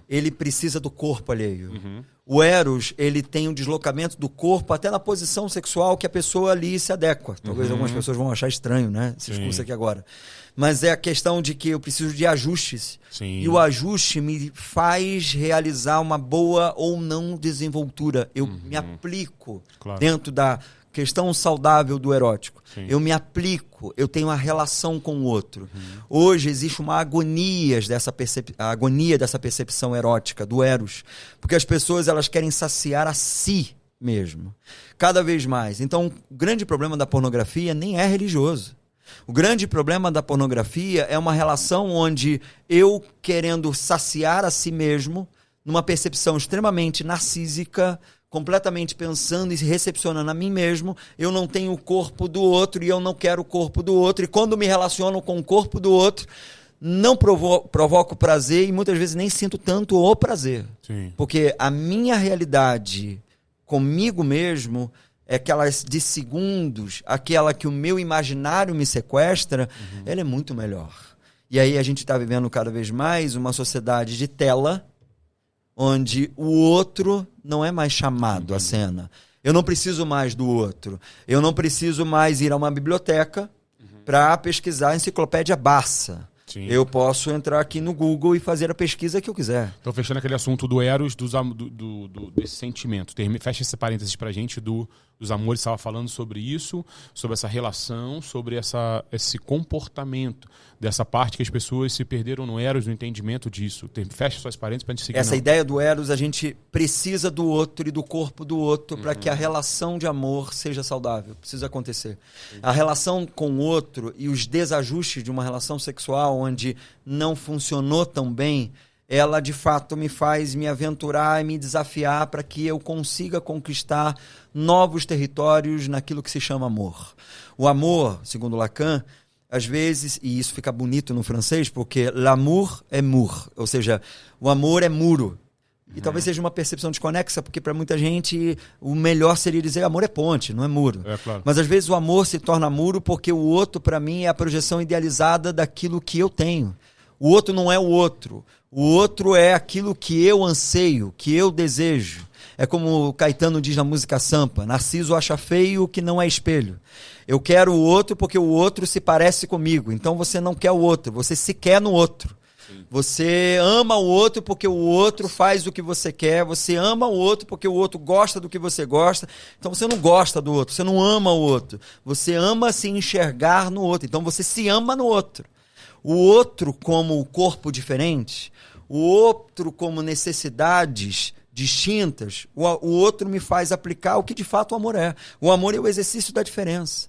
ele precisa do corpo alheio. O Eros, ele tem um deslocamento do corpo até na posição sexual que a pessoa ali se adequa. Talvez algumas pessoas vão achar estranho, né? Esse discurso aqui agora. Mas é a questão de que eu preciso de ajustes. Sim. E o ajuste me faz realizar uma boa ou não desenvoltura. Eu me aplico dentro da questão saudável do erótico. Sim. Eu me aplico, eu tenho uma relação com o outro. Hoje existe uma agonia dessa percepção erótica, do Eros. Porque as pessoas elas querem saciar a si mesmo. Cada vez mais. Então, o grande problema da pornografia nem é religioso. O grande problema da pornografia é uma relação onde eu, querendo saciar a si mesmo, numa percepção extremamente narcísica, completamente pensando e se recepcionando a mim mesmo, eu não tenho o corpo do outro e eu não quero o corpo do outro. E quando me relaciono com o corpo do outro, não provoco prazer e muitas vezes nem sinto tanto o prazer. Sim. Porque a minha realidade comigo mesmo é aquelas de segundos, aquela que o meu imaginário me sequestra, ela é muito melhor. E aí a gente está vivendo cada vez mais uma sociedade de tela, onde o outro não é mais chamado à cena. Eu não preciso mais do outro. Eu não preciso mais ir a uma biblioteca para pesquisar a enciclopédia Barça. Sim. Eu posso entrar aqui no Google e fazer a pesquisa que eu quiser. Então, fechando aquele assunto do Eros, desse sentimento. Fecha esse parênteses pra gente dos amores, estava falando sobre isso, sobre essa relação, sobre esse comportamento, dessa parte que as pessoas se perderam no Eros, no entendimento disso. Fecha suas parênteses pra gente seguir. Essa ideia do Eros, a gente precisa do outro e do corpo do outro para que a relação de amor seja saudável. Precisa acontecer. A relação com o outro e os desajustes de uma relação sexual onde não funcionou tão bem, ela de fato me faz me aventurar e me desafiar para que eu consiga conquistar novos territórios naquilo que se chama amor. O amor, segundo Lacan, às vezes, e isso fica bonito no francês, porque l'amour é mur, ou seja, o amor é muro. E talvez seja uma percepção desconexa, porque para muita gente o melhor seria dizer amor é ponte, não é muro. É, claro. Mas às vezes o amor se torna muro porque o outro, para mim, é a projeção idealizada daquilo que eu tenho. O outro não é o outro. O outro é aquilo que eu anseio, que eu desejo. É como o Caetano diz na música Sampa, Narciso acha feio o que não é espelho. Eu quero o outro porque o outro se parece comigo. Então você não quer o outro, você se quer no outro. Sim. Você ama o outro porque o outro faz o que você quer. Você ama o outro porque o outro gosta do que você gosta. Então você não gosta do outro, você não ama o outro. Você ama se enxergar no outro. Então você se ama no outro. O outro como corpo diferente, o outro como necessidades distintas, o outro me faz aplicar o que de fato o amor é. O amor é o exercício da diferença.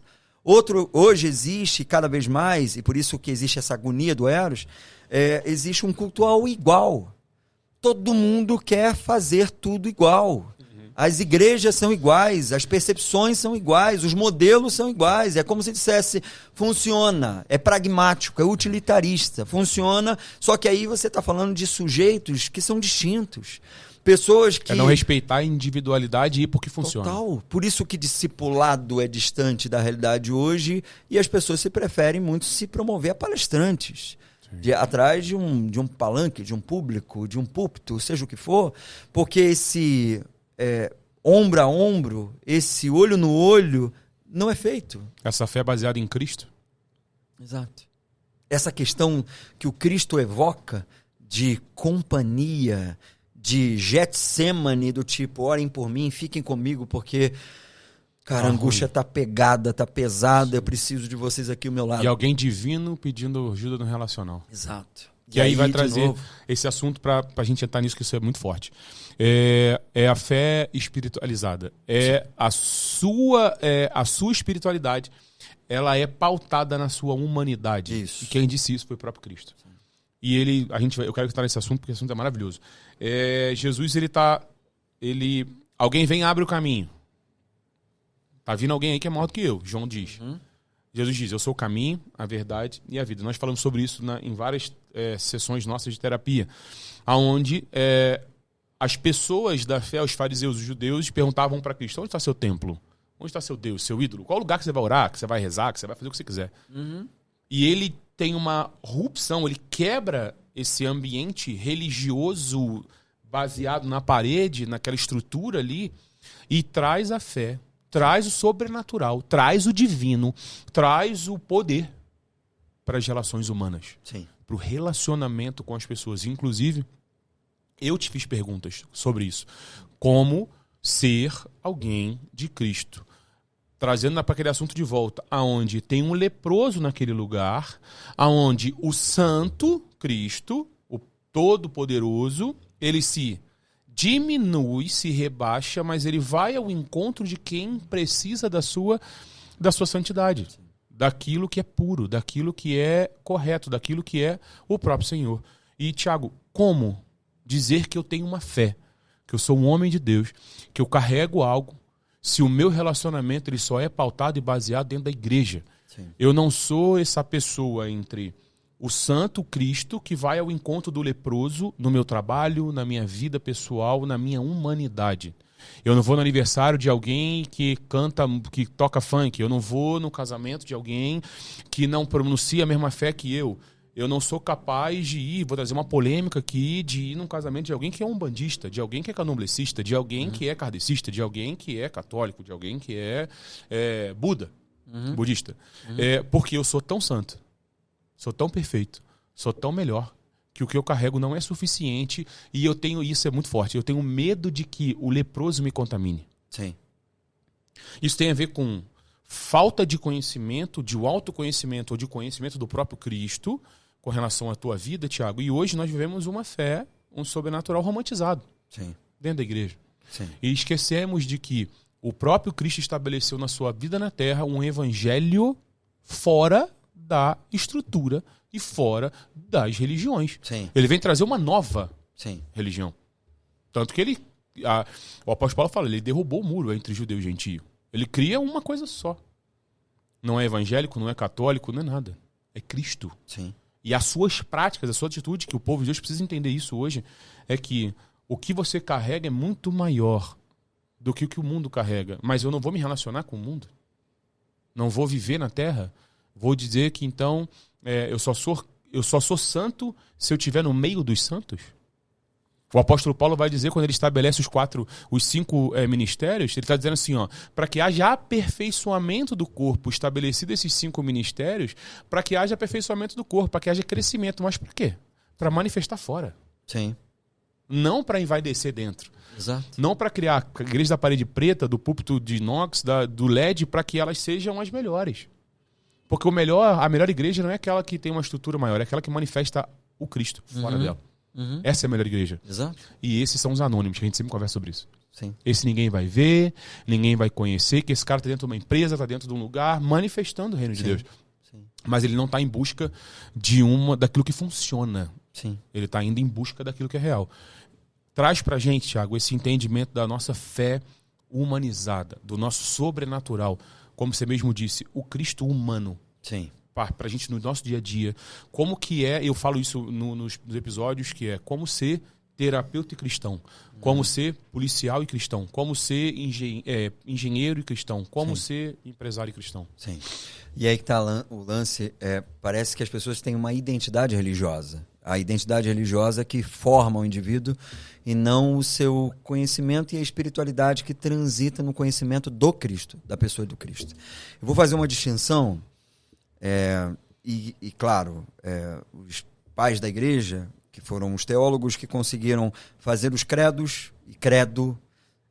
Hoje existe cada vez mais, e por isso que existe essa agonia do Eros, existe um culto ao igual. Todo mundo quer fazer tudo igual. As igrejas são iguais, as percepções são iguais, os modelos são iguais. É como se dissesse, funciona, é pragmático, é utilitarista, funciona, só que aí você está falando de sujeitos que são distintos. Pessoas que... É não respeitar a individualidade e ir porque funciona. Total. Por isso que discipulado é distante da realidade hoje e as pessoas se preferem muito se promover a palestrantes. Atrás de um palanque, de um público, de um púlpito, seja o que for, porque esse ombro a ombro, esse olho no olho, não é feito. Essa fé é baseada em Cristo? Exato. Essa questão que o Cristo evoca de companhia, de Getsemane, do tipo, orem por mim, fiquem comigo, porque, cara, a angústia tá pegada, tá pesada, eu preciso de vocês aqui ao meu lado. E alguém divino pedindo ajuda no relacional. Exato. Que aí vai trazer esse assunto para a gente entrar nisso, que isso é muito forte. É a fé espiritualizada. A sua espiritualidade, ela é pautada na sua humanidade. Isso. E quem disse isso foi o próprio Cristo. Sim. E eu quero entrar nesse assunto, porque esse assunto é maravilhoso. Jesus, alguém vem e abre o caminho. Tá vindo alguém aí que é maior do que eu, João diz. Jesus diz, eu sou o caminho, a verdade e a vida. Nós falamos sobre isso em várias sessões nossas de terapia, onde as pessoas da fé, os fariseus, os judeus, perguntavam para Cristo, onde está seu templo? Onde está seu Deus, seu ídolo? Qual lugar que você vai orar, que você vai rezar, que você vai fazer o que você quiser? E ele tem uma rupção, ele quebra esse ambiente religioso baseado na parede, naquela estrutura ali, e traz a fé, traz o sobrenatural, traz o divino, traz o poder para as relações humanas. Sim. Para o relacionamento com as pessoas. Inclusive, eu te fiz perguntas sobre isso. Como ser alguém de Cristo. Trazendo para aquele assunto de volta, aonde tem um leproso naquele lugar, aonde o santo Cristo, o todo-poderoso, ele se diminui, se rebaixa, mas ele vai ao encontro de quem precisa da sua santidade, daquilo que é puro, daquilo que é correto, daquilo que é o próprio Senhor. E, Tiago, como dizer que eu tenho uma fé, que eu sou um homem de Deus, que eu carrego algo, se o meu relacionamento ele só é pautado e baseado dentro da igreja? Sim. Eu não sou essa pessoa entre o santo Cristo que vai ao encontro do leproso no meu trabalho, na minha vida pessoal, na minha humanidade. Eu não vou no aniversário de alguém que canta, que toca funk. Eu não vou no casamento de alguém que não pronuncia a mesma fé que eu. Eu não sou capaz de ir, vou trazer uma polêmica aqui, de ir num casamento de alguém que é umbandista, de alguém que é candomblessista, de alguém que é kardecista, de alguém que é católico, de alguém que é budista. Porque eu sou tão santo, sou tão perfeito, sou tão melhor, que o que eu carrego não é suficiente e eu tenho, isso é muito forte, eu tenho medo de que o leproso me contamine. Sim. Isso tem a ver com falta de conhecimento, de autoconhecimento ou de conhecimento do próprio Cristo com relação à tua vida, Tiago. E hoje nós vivemos uma fé, um sobrenatural romantizado. Sim. Dentro da igreja. Sim. E esquecemos de que o próprio Cristo estabeleceu na sua vida na terra um evangelho fora da estrutura e fora das religiões. Sim. Ele vem trazer uma nova Sim. religião. Tanto que o apóstolo Paulo fala, ele derrubou o muro entre judeu e gentio. Ele cria uma coisa só. Não é evangélico, não é católico, não é nada. É Cristo. Sim. E as suas práticas, a sua atitude, que o povo de Deus precisa entender isso hoje, é que o que você carrega é muito maior do que o que o mundo carrega. Mas eu não vou me relacionar com o mundo. Não vou viver na terra. Vou dizer que então eu só sou santo se eu estiver no meio dos santos. O apóstolo Paulo vai dizer, quando ele estabelece os 5 ministérios, ele está dizendo assim, para que haja aperfeiçoamento do corpo, estabelecido esses 5 ministérios, para que haja aperfeiçoamento do corpo, para que haja crescimento. Mas para quê? Para manifestar fora. Sim. Não para envaidecer dentro. Exato. Não para criar a igreja da parede preta, do púlpito de inox, do LED, para que elas sejam as melhores. Porque a melhor igreja não é aquela que tem uma estrutura maior, é aquela que manifesta o Cristo fora dela. Essa é a melhor igreja. Exato. E esses são os anônimos, que a gente sempre conversa sobre isso. Sim. Esse ninguém vai ver, ninguém vai conhecer, que esse cara está dentro de uma empresa, está dentro de um lugar, manifestando o reino de Deus. Sim. Mas ele não está em busca daquilo que funciona. Sim. Ele está indo em busca daquilo que é real. Traz pra gente, Thiago, esse entendimento da nossa fé humanizada, do nosso sobrenatural. Como você mesmo disse, o Cristo humano. Sim. Pra gente no nosso dia a dia, como que eu falo isso nos episódios, que é como ser terapeuta e cristão, como ser policial e cristão, como ser engenheiro e cristão, como ser empresário e cristão. Sim. E aí que tá o lance, parece que as pessoas têm uma identidade religiosa. A identidade religiosa que forma o indivíduo e não o seu conhecimento e a espiritualidade que transita no conhecimento do Cristo, da pessoa do Cristo. Eu vou fazer uma distinção. Claro, os pais da igreja, que foram os teólogos que conseguiram fazer os credos, e credo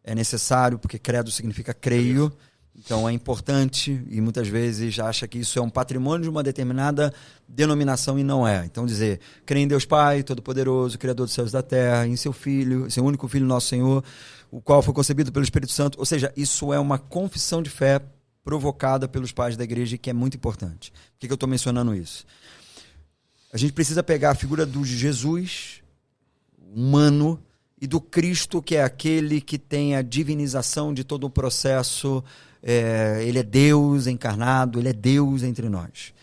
é necessário, porque credo significa creio, Então é importante, e muitas vezes acha que isso é um patrimônio de uma determinada denominação e não é. Então dizer, creio em Deus Pai, Todo-Poderoso, Criador dos céus e da terra, em seu Filho, seu único Filho, nosso Senhor, o qual foi concebido pelo Espírito Santo. Ou seja, isso é uma confissão de fé provocada pelos pais da igreja, que é muito importante. Por que eu estou mencionando isso? A gente precisa pegar a figura do Jesus humano e do Cristo, que é aquele que tem a divinização de todo o processo. Ele é Deus encarnado, ele é Deus entre nós.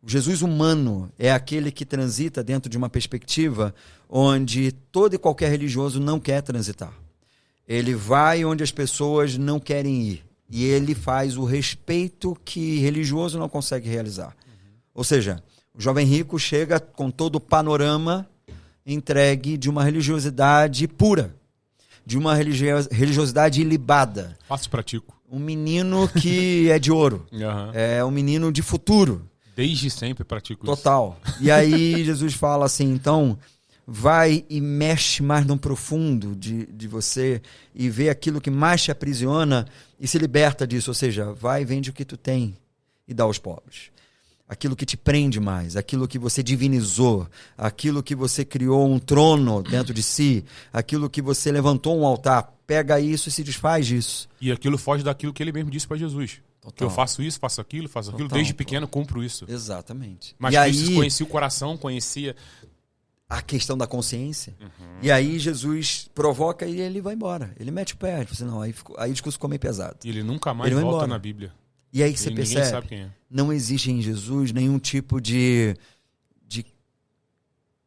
O Jesus humano é aquele que transita dentro de uma perspectiva onde todo e qualquer religioso não quer transitar. Ele vai onde as pessoas não querem ir. E ele faz o respeito que religioso não consegue realizar. Ou seja, o jovem rico chega com todo o panorama entregue de uma religiosidade pura, de uma religiosidade ilibada. Faço e pratico. Um menino que é de ouro. É um menino de futuro. Desde sempre pratico isso. Total. E aí Jesus fala assim, então, vai e mexe mais no profundo de você e vê aquilo que mais te aprisiona e se liberta disso. Ou seja, vai e vende o que tu tem e dá aos pobres. Aquilo que te prende mais, aquilo que você divinizou, aquilo que você criou um trono dentro de si, aquilo que você levantou um altar, pega isso e se desfaz disso. E aquilo foge daquilo que ele mesmo disse para Jesus. Total. Que eu faço isso, faço aquilo, Total, desde pequeno cumpro isso. Exatamente. Mas Cristo conhecia o coração, conhecia a questão da consciência. E aí Jesus provoca e ele vai embora. Ele mete o pé. Assim, não, aí o discurso ficou meio pesado. E ele nunca mais volta na Bíblia. E aí que você percebe, sabe quem é. Não existe em Jesus nenhum tipo de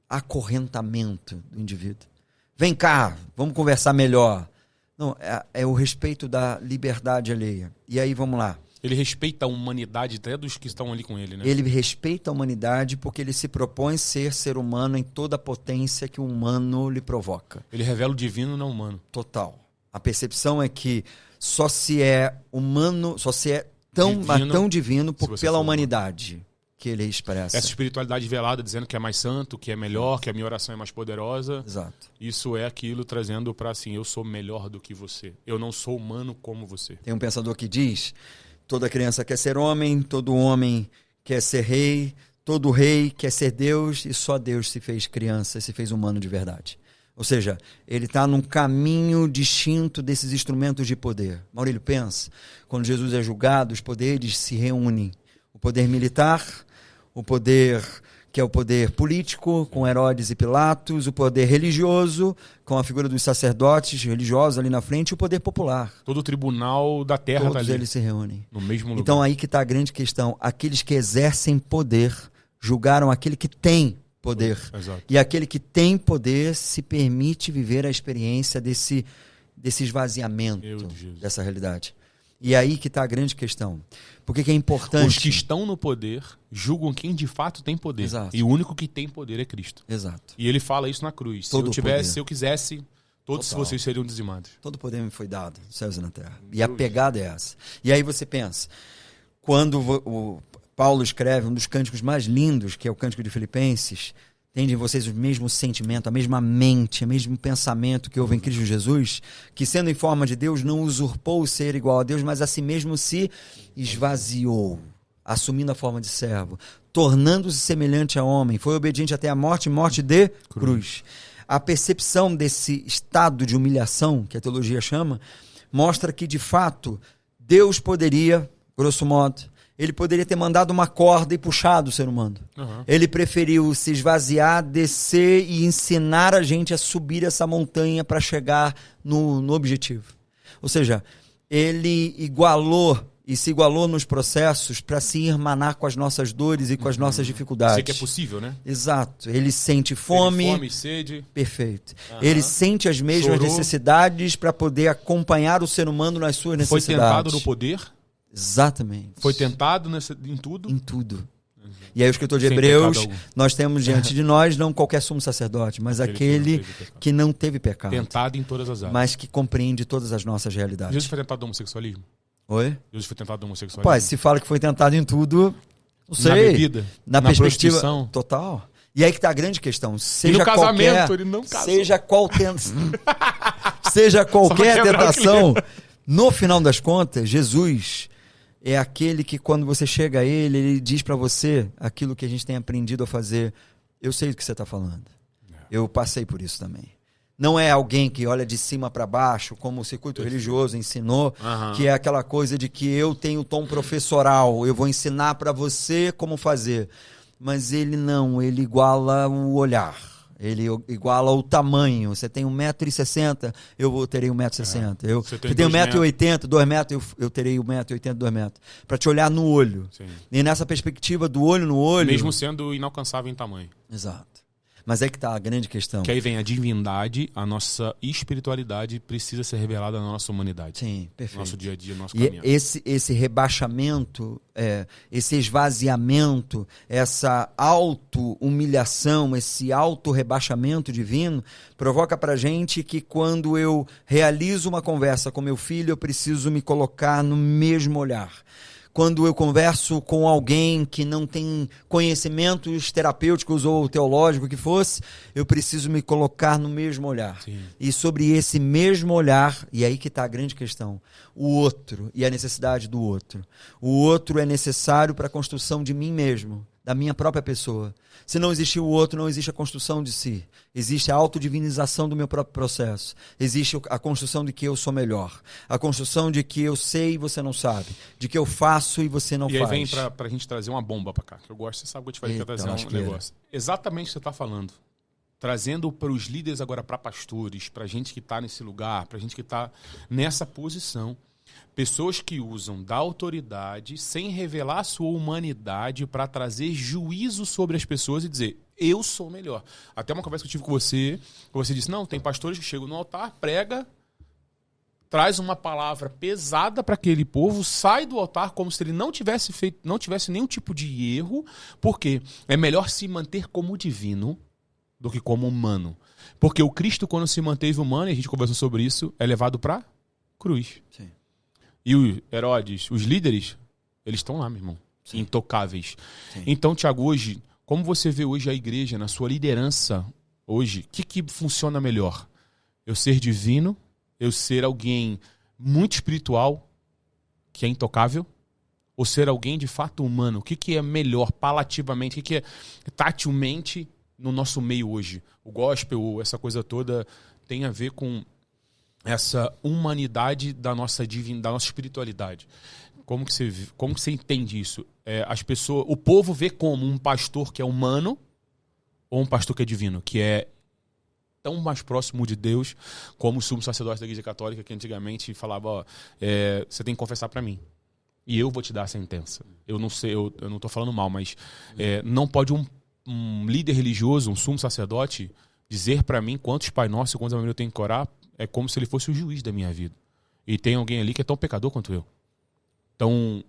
acorrentamento do indivíduo. Vem cá, vamos conversar melhor. Não, é o respeito da liberdade alheia. E aí, vamos lá. Ele respeita a humanidade até dos que estão ali com ele, né? Ele respeita a humanidade porque ele se propõe ser humano em toda a potência que o humano lhe provoca. Ele revela o divino não humano. Total. A percepção é que só se é humano, só se é tão divino pela humanidade que ele expressa. Essa espiritualidade velada dizendo que é mais santo, que é melhor, que a minha oração é mais poderosa. Exato. Isso é aquilo trazendo para assim, eu sou melhor do que você. Eu não sou humano como você. Tem um pensador que diz, toda criança quer ser homem, todo homem quer ser rei, todo rei quer ser Deus e só Deus se fez criança, se fez humano de verdade. Ou seja, ele está num caminho distinto desses instrumentos de poder. Maurílio, pensa, quando Jesus é julgado, os poderes se reúnem. O poder militar, o poder que é o poder político, com Herodes e Pilatos, o poder religioso, com a figura dos sacerdotes religiosos ali na frente, e o poder popular. Todo o tribunal da terra todos eles se reúnem. No mesmo lugar. Então aí que está a grande questão. Aqueles que exercem poder julgaram aquele que tem poder. Exato. E aquele que tem poder se permite viver a experiência desse esvaziamento dessa realidade. E aí que está a grande questão. Por que é importante? Os que estão no poder julgam quem de fato tem poder. Exato. E o único que tem poder é Cristo. Exato. E ele fala isso na cruz. Se eu quisesse, todos vocês seriam dizimados. Todo poder me foi dado, nos céus e na terra. E a pegada é essa. E aí você pensa, quando o Paulo escreve um dos cânticos mais lindos, que é o Cântico de Filipenses, tende em vocês o mesmo sentimento, a mesma mente, o mesmo pensamento que houve em Cristo Jesus, que sendo em forma de Deus, não usurpou o ser igual a Deus, mas a si mesmo se esvaziou, assumindo a forma de servo, tornando-se semelhante a homem, foi obediente até a morte de cruz. A percepção desse estado de humilhação, que a teologia chama, mostra que, de fato, Deus poderia, grosso modo, ele poderia ter mandado uma corda e puxado o ser humano. Ele preferiu se esvaziar, descer e ensinar a gente a subir essa montanha para chegar no objetivo. Ou seja, ele se igualou nos processos para se irmanar com as nossas dores e com as nossas dificuldades. Sei que é possível, né? Exato. Ele sente fome. Fome, sede. Perfeito. Ele sente as mesmas necessidades para poder acompanhar o ser humano nas suas necessidades. Foi tentado no poder. Exatamente. Foi tentado em tudo? Em tudo. E aí o escritor de Hebreus, nós temos diante de nós não qualquer sumo sacerdote, mas aquele que não teve pecado. Tentado em todas as áreas. Mas que compreende todas as nossas realidades. Jesus foi tentado do homossexualismo? Oi? Jesus foi tentado do homossexualismo? Rapaz, se fala que foi tentado em tudo, não sei. Na bebida? Na perspectiva total. E aí que está a grande questão. Seja e no casamento, ele não casou. Seja qualquer tentação, No final das contas, Jesus é aquele que, quando você chega a ele diz para você aquilo que a gente tem aprendido a fazer. Eu sei do que você está falando. Eu passei por isso também. Não é alguém que olha de cima para baixo, como o circuito religioso ensinou, que é aquela coisa de que eu tenho tom professoral, eu vou ensinar para você como fazer. Mas ele não, ele iguala o olhar, ele iguala o tamanho. Você tem 1,60 m, eu terei 1,60 m. Você tem 1,80 m, 2 metros, eu terei 1,80 m, 2 metros. Para te olhar no olho. Sim. E nessa perspectiva do olho no olho... Mesmo sendo inalcançável em tamanho. Exato. Mas é que tá a grande questão. Que aí vem a divindade, a nossa espiritualidade precisa ser revelada na nossa humanidade. Sim, perfeito. Nosso dia a dia, nosso caminho. E esse rebaixamento, esse esvaziamento, essa auto-humilhação, esse auto-rebaixamento divino, provoca pra gente que quando eu realizo uma conversa com meu filho, eu preciso me colocar no mesmo olhar. Quando eu converso com alguém que não tem conhecimentos terapêuticos ou teológicos que fosse, eu preciso me colocar no mesmo olhar. Sim. E sobre esse mesmo olhar, e aí que está a grande questão, o outro e a necessidade do outro. O outro é necessário para a construção de mim mesmo, da minha própria pessoa. Se não existe o outro, não existe a construção de si. Existe a autodivinização do meu próprio processo. Existe a construção de que eu sou melhor. A construção de que eu sei e você não sabe. De que eu faço e você não faz. E aí vem pra gente trazer uma bomba pra cá. Que eu gosto, você sabe que eu te falei que ia trazer um negócio. Exatamente o que você tá falando. Trazendo para os líderes agora, para pastores, pra gente que tá nesse lugar, pra gente que tá nessa posição. Pessoas que usam da autoridade sem revelar a sua humanidade para trazer juízo sobre as pessoas e dizer, eu sou melhor. Até uma conversa que eu tive com você disse, não, tem pastores que chegam no altar, prega, traz uma palavra pesada para aquele povo, sai do altar como se ele não tivesse nenhum tipo de erro, porque é melhor se manter como divino do que como humano. Porque o Cristo, quando se manteve humano, e a gente conversou sobre isso, é levado para cruz. Sim. E os Herodes, os líderes, eles estão lá, meu irmão. Sim. Intocáveis. Sim. Então, Thiago, hoje, como você vê hoje a igreja, na sua liderança, hoje, o que funciona melhor? Eu ser divino, eu ser alguém muito espiritual, que é intocável, ou ser alguém de fato humano? O que é melhor palativamente, o que é tatilmente no nosso meio hoje? O gospel, essa coisa toda, tem a ver com essa humanidade da nossa espiritualidade. Como que você entende isso? As pessoas, o povo vê como um pastor que é humano ou um pastor que é divino, que é tão mais próximo de Deus como o sumo sacerdote da Igreja Católica, que antigamente falava, você tem que confessar para mim e eu vou te dar a sentença. Eu não sei, eu não estou falando mal, mas não pode um líder religioso, um sumo sacerdote, dizer para mim quantos Pai Nosso e quantos Ave Maria eu tenho que orar. É como se ele fosse o juiz da minha vida. E tem alguém ali que é tão pecador quanto eu. Tão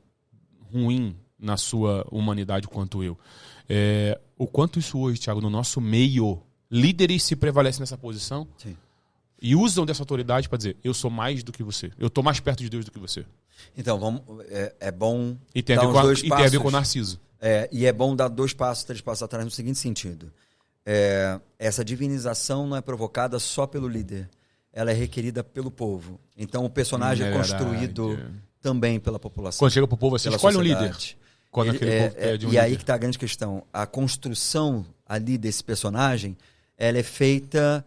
ruim na sua humanidade quanto eu. O quanto isso hoje, Thiago, no nosso meio, líderes se prevalecem nessa posição. Sim. E usam dessa autoridade para dizer, eu sou mais do que você. Eu estou mais perto de Deus do que você. Então, é bom e tem dar uns dois passos. E tem a ver com o Narciso. E é bom dar 2 passos, 3 passos atrás no seguinte sentido. Essa divinização não é provocada só pelo líder. Ela é requerida pelo povo. Então o personagem é construído também pela população. Quando chega para o povo, você escolhe um líder. Quando aquele povo pede um líder. Aí que está a grande questão. A construção ali desse personagem, ela é feita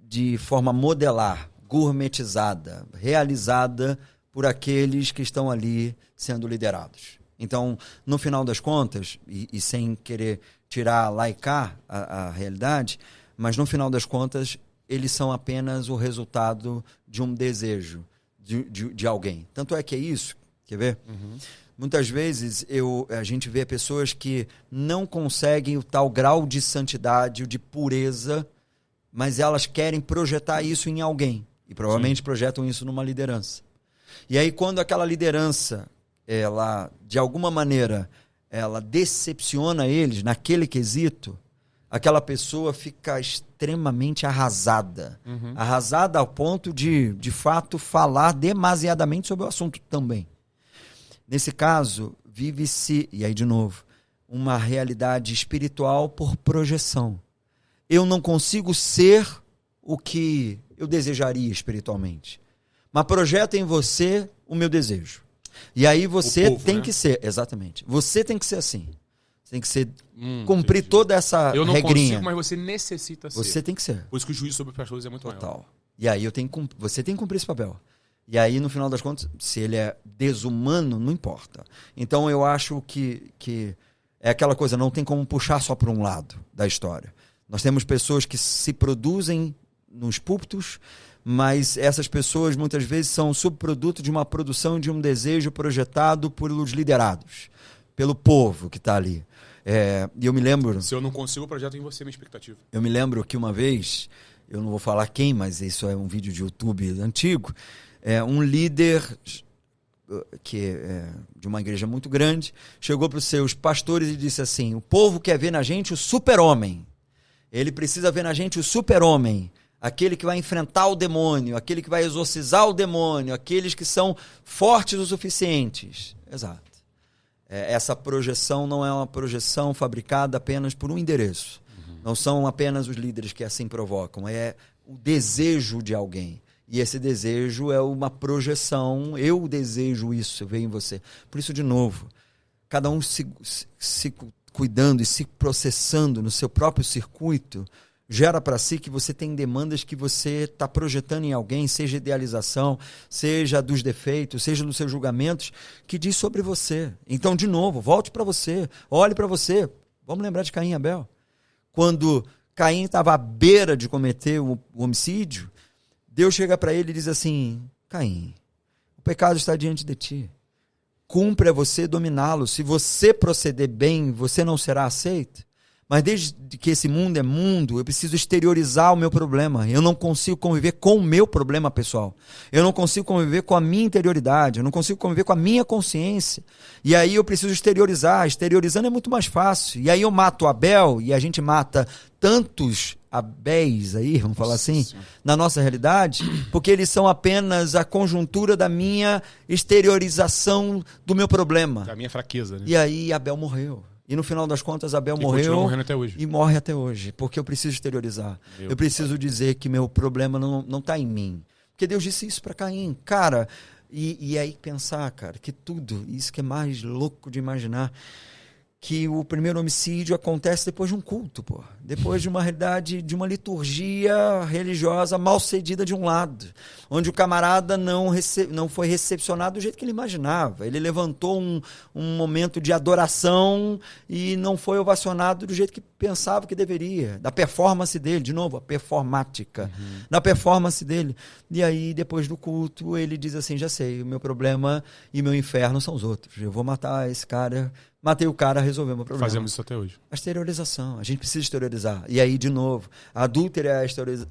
de forma modelar, gourmetizada, realizada por aqueles que estão ali sendo liderados. Então, no final das contas, e sem querer tirar lá e cá a realidade, mas no final das contas, eles são apenas o resultado de um desejo de alguém. Tanto é que é isso, quer ver? Uhum. Muitas vezes a gente vê pessoas que não conseguem o tal grau de santidade, de pureza, mas elas querem projetar isso em alguém. E provavelmente projetam isso numa liderança. E aí quando aquela liderança, ela, de alguma maneira, ela decepciona eles naquele quesito, aquela pessoa fica extremamente arrasada. Uhum. Arrasada ao ponto de fato, falar demasiadamente sobre o assunto também. Nesse caso, vive-se, e aí de novo, uma realidade espiritual por projeção. Eu não consigo ser o que eu desejaria espiritualmente. mas projeta em você o meu desejo. E aí você povo, tem né? que ser, exatamente. Você tem que ser assim. Você tem que ser, cumprir toda essa regrinha. Eu não consigo, mas você necessita ser. Você tem que ser. Por isso que o juízo sobre pastores é muito maior. Total. E aí você tem que cumprir esse papel. E aí, no final das contas, se ele é desumano, não importa. Então, eu acho que é aquela coisa, não tem como puxar só para um lado da história. Nós temos pessoas que se produzem nos púlpitos, mas essas pessoas, muitas vezes, são subproduto de uma produção, de um desejo projetado pelos liderados, pelo povo que está ali. E eu me lembro... Se eu não consigo, o projeto é em você, minha expectativa. Eu me lembro que uma vez, eu não vou falar quem, mas isso é um vídeo de YouTube antigo, um líder de uma igreja muito grande chegou para os seus pastores e disse assim: o povo quer ver na gente o super-homem. Ele precisa ver na gente o super-homem, aquele que vai enfrentar o demônio, aquele que vai exorcizar o demônio, aqueles que são fortes o suficientes. Exato. Essa projeção não é uma projeção fabricada apenas por um endereço. Não são apenas os líderes que assim provocam, é o desejo de alguém. E esse desejo é uma projeção, eu desejo isso, veio em você. Por isso, de novo, cada um se cuidando e se processando no seu próprio circuito, gera para si que você tem demandas que você está projetando em alguém, seja idealização, seja dos defeitos, seja nos seus julgamentos, que diz sobre você. Então, de novo, volte para você, olhe para você. Vamos lembrar de Caim e Abel. Quando Caim estava à beira de cometer o homicídio, Deus chega para ele e diz assim: Caim, o pecado está diante de ti. Cumpre a você dominá-lo. Se você proceder bem, você não será aceito. Mas desde que esse mundo é mundo, eu preciso exteriorizar o meu problema. Eu não consigo conviver com o meu problema pessoal. Eu não consigo conviver com a minha interioridade. Eu não consigo conviver com a minha consciência. E aí eu preciso exteriorizar. Exteriorizando é muito mais fácil. E aí eu mato Abel, e a gente mata tantos Abéis aí, vamos falar assim, na nossa realidade, porque eles são apenas a conjuntura da minha exteriorização do meu problema. Da minha fraqueza, né? E aí Abel morreu. E no final das contas, Abel morreu até hoje. E morre até hoje, porque eu preciso exteriorizar. Eu preciso dizer que meu problema não está em mim. Porque Deus disse isso para Caim. Cara, e aí pensar, cara, que tudo, isso que é mais louco de imaginar, que o primeiro homicídio acontece depois de um culto, pô. Depois de uma realidade, de uma liturgia religiosa mal cedida de um lado, onde o camarada não foi recepcionado do jeito que ele imaginava. Ele levantou um momento de adoração e não foi ovacionado do jeito que pensava que deveria, da performance dele, de novo, a performática, da performance dele. E aí, depois do culto, ele diz assim: já sei, o meu problema e meu inferno são os outros. Eu vou matar esse cara. Matei o cara, resolveu o meu problema. Fazemos isso até hoje. A exteriorização. A gente precisa exteriorizar. E aí, de novo, a adúltera é a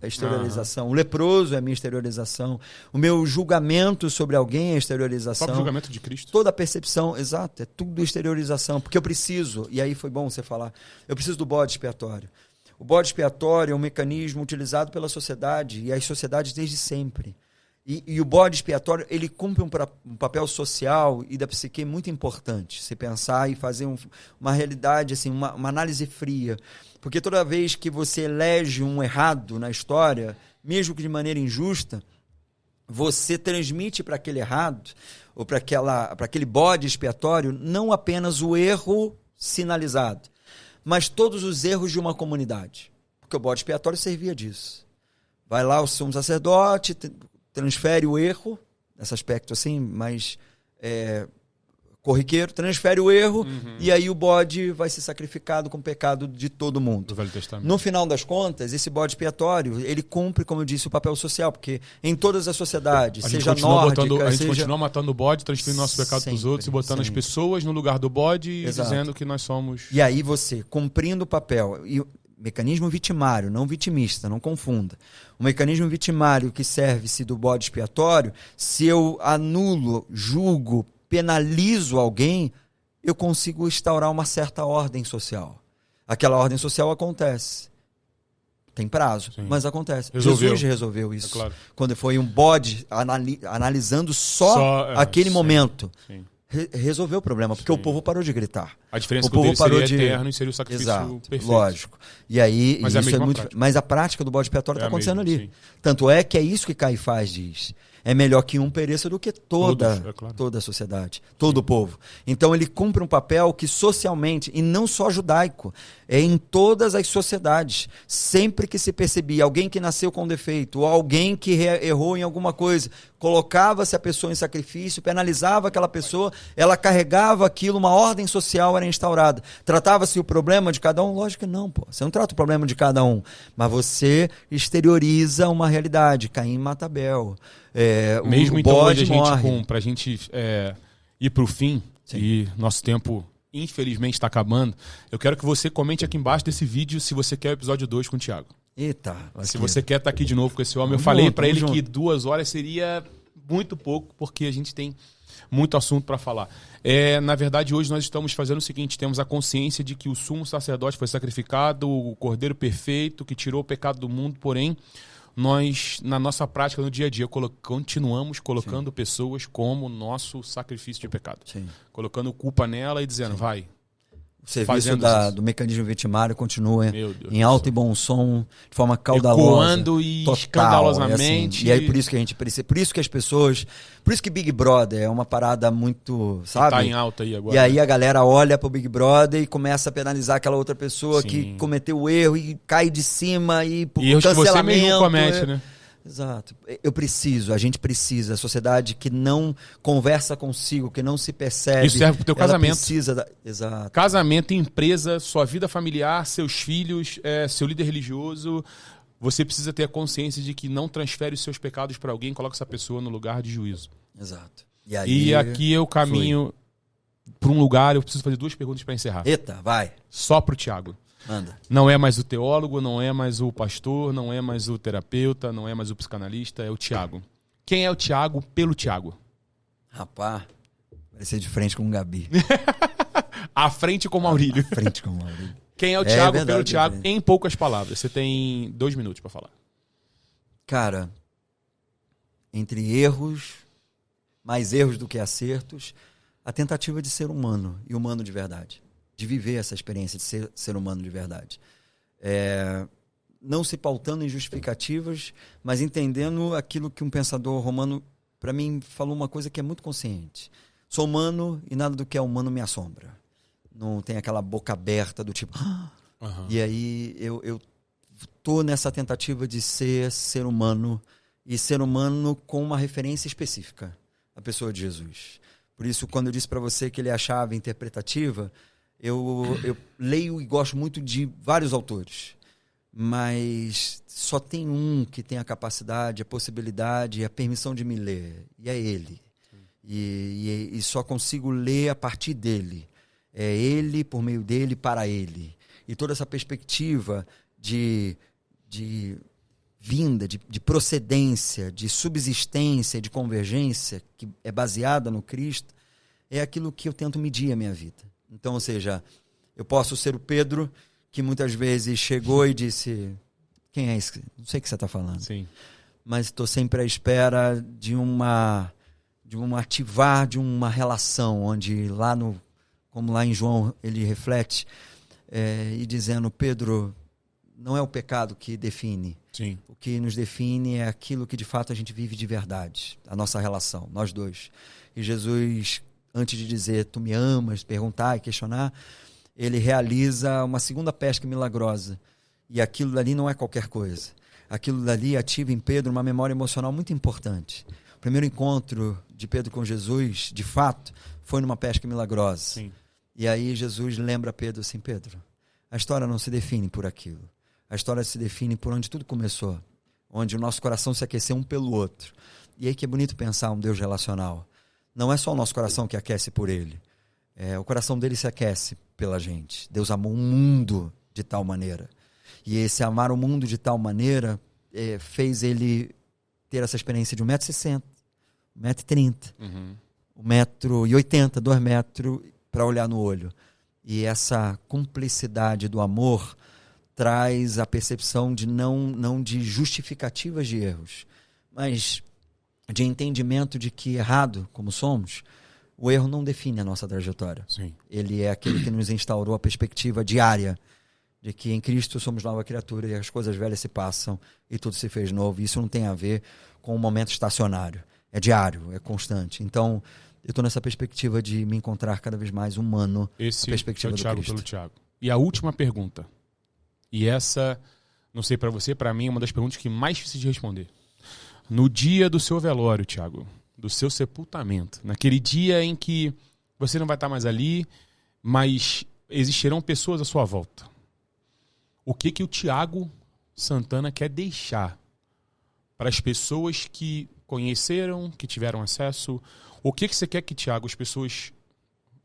exteriorização. O leproso é a minha exteriorização. O meu julgamento sobre alguém é a exteriorização. O próprio julgamento de Cristo. Toda a percepção, exato. É tudo exteriorização. Porque eu preciso, e aí foi bom você falar, eu preciso do bode expiatório. O bode expiatório é um mecanismo utilizado pela sociedade e as sociedades desde sempre. E o bode expiatório, ele cumpre um papel social e da psique muito importante. Se pensar e fazer uma realidade, assim, uma análise fria. Porque toda vez que você elege um errado na história, mesmo que de maneira injusta, você transmite para aquele errado, ou para aquele bode expiatório, não apenas o erro sinalizado, mas todos os erros de uma comunidade. Porque o bode expiatório servia disso. Vai lá o sumo sacerdote, transfere o erro, nesse aspecto assim, mais corriqueiro, transfere o erro, e aí o bode vai ser sacrificado com o pecado de todo mundo. Do Velho Testamento. No final das contas, esse bode expiatório, ele cumpre, como eu disse, o papel social, porque em todas as sociedades, seja nórdica, a gente continua matando o bode, transferindo nosso pecado para os outros e botando as pessoas no lugar do bode e dizendo que nós somos... E aí você, cumprindo o papel... Mecanismo vitimário, não vitimista, não confunda. O mecanismo vitimário que serve-se do bode expiatório, se eu anulo, julgo, penalizo alguém, eu consigo instaurar uma certa ordem social. Aquela ordem social acontece. Tem prazo, mas acontece. Jesus resolveu isso. Claro. Quando foi um bode analisando só aquele momento. Sim. Resolveu o problema, porque o povo parou de gritar. A diferença é que o dele seria eterno e seria o sacrifício perfeito. Lógico. E aí, mas isso é muito. Mas a prática do bode expiatório está acontecendo ali. Sim. Tanto é que é isso que Caifás diz. é melhor que um pereça do que toda a sociedade, todo o povo. Então ele cumpre um papel que socialmente, e não só judaico, é em todas as sociedades. Sempre que se percebia alguém que nasceu com defeito, ou alguém que errou em alguma coisa, colocava-se a pessoa em sacrifício, penalizava aquela pessoa, ela carregava aquilo, uma ordem social era instaurada. Tratava-se o problema de cada um? Lógico que não, pô. Você não trata o problema de cada um, mas você exterioriza uma realidade. Caim mata Abel. Mesmo então hoje pra gente ir pro fim, sim, e nosso tempo infelizmente está acabando, eu quero que você comente aqui embaixo desse vídeo se você quer o episódio 2 com o Thiago. Eita. Se você quer estar aqui de novo com esse homem, eu falei para ele que 2 horas seria muito pouco, porque a gente tem muito assunto para falar. Na verdade, hoje nós estamos fazendo o seguinte, temos a consciência de que o sumo sacerdote foi sacrificado, o Cordeiro perfeito, que tirou o pecado do mundo, porém, nós, na nossa prática, no dia a dia, continuamos colocando, sim, pessoas como nosso sacrifício de pecado. Sim. Colocando culpa nela e dizendo, sim, vai. O serviço do mecanismo vitimário continua em alto e bom som, de forma caudalosa. Ecoando e total, escandalosamente. Assim, e aí por isso que a gente precisa, por isso que as pessoas, por isso que Big Brother é uma parada muito, sabe? Tá em alta aí agora. E aí a galera olha pro Big Brother e começa a penalizar aquela outra pessoa, sim, que cometeu o erro e cai de cima e por erros que você mesmo comete, né? Exato. A gente precisa, a sociedade que não conversa consigo, que não se percebe. Isso serve pro teu casamento. Exato. Casamento, empresa, sua vida familiar, seus filhos, seu líder religioso. Você precisa ter a consciência de que não transfere os seus pecados para alguém, coloca essa pessoa no lugar de juízo. Exato. E aqui eu caminho para um lugar, eu preciso fazer 2 perguntas para encerrar. Eita, vai. Só pro Thiago. Manda. Não é mais o teólogo, não é mais o pastor, não é mais o terapeuta, não é mais o psicanalista, é o Thiago. Quem é o Thiago pelo Thiago? Rapaz, vai ser de frente com o Gabi. À frente com o Maurílio. À frente com o Maurílio. Quem é o Thiago pelo Thiago? Em poucas palavras. Você tem 2 minutos para falar. Cara, entre erros, mais erros do que acertos, a tentativa de ser humano, e humano de verdade. De viver essa experiência de ser humano de verdade. Não se pautando em justificativas, mas entendendo aquilo que um pensador romano, para mim, falou uma coisa que é muito consciente. Sou humano e nada do que é humano me assombra. Não tem aquela boca aberta do tipo... Uhum. E aí eu tô nessa tentativa de ser humano, e ser humano com uma referência específica, a pessoa de Jesus. Por isso, quando eu disse para você que ele é a chave interpretativa... Eu leio e gosto muito de vários autores, mas só tem um que tem a capacidade, a possibilidade e a permissão de me ler, e é ele. E só consigo ler a partir dele. É ele, por meio dele, para ele. E toda essa perspectiva de vinda, de procedência, de subsistência, de convergência, que é baseada no Cristo, é aquilo que eu tento medir a minha vida. Então, ou seja, eu posso ser o Pedro que muitas vezes chegou e disse, quem é esse? Não sei o que você está falando. Sim. Mas estou sempre à espera de ativar de uma relação, onde como lá em João ele reflete, e dizendo, Pedro, não é o pecado que define. Sim. O que nos define é aquilo que de fato a gente vive de verdade, a nossa relação, nós dois. E Jesus... antes de dizer, tu me amas, perguntar e questionar, ele realiza uma segunda pesca milagrosa. E aquilo dali não é qualquer coisa. Aquilo dali ativa em Pedro uma memória emocional muito importante. O primeiro encontro de Pedro com Jesus, de fato, foi numa pesca milagrosa. Sim. E aí Jesus lembra Pedro assim, Pedro, a história não se define por aquilo. A história se define por onde tudo começou. Onde o nosso coração se aqueceu um pelo outro. E aí que é bonito pensar um Deus relacional. Não é só o nosso coração que aquece por ele. O coração dele se aquece pela gente. Deus amou o mundo de tal maneira. E esse amar o mundo de tal maneira fez ele ter essa experiência de 1,60m, 1,30m, 1,80m, 2 metros, para olhar no olho. E essa cumplicidade do amor traz a percepção de não de justificativas de erros, mas de entendimento de que, errado como somos, o erro não define a nossa trajetória. Sim. Ele é aquele que nos instaurou a perspectiva diária de que em Cristo somos nova criatura e as coisas velhas se passam e tudo se fez novo. Isso não tem a ver com um momento estacionário. É diário, é constante. Então, eu estou nessa perspectiva de me encontrar cada vez mais humano. Esse na perspectiva é o do Thiago Cristo. pelo Thiago. E a última pergunta. E essa, não sei pra você, pra mim é uma das perguntas que mais difícil de responder. No dia do seu velório, Thiago, do seu sepultamento, naquele dia em que você não vai estar mais ali, mas existirão pessoas à sua volta. O que o Thiago Santana quer deixar para as pessoas que conheceram, que tiveram acesso? O que você quer que, Thiago, as pessoas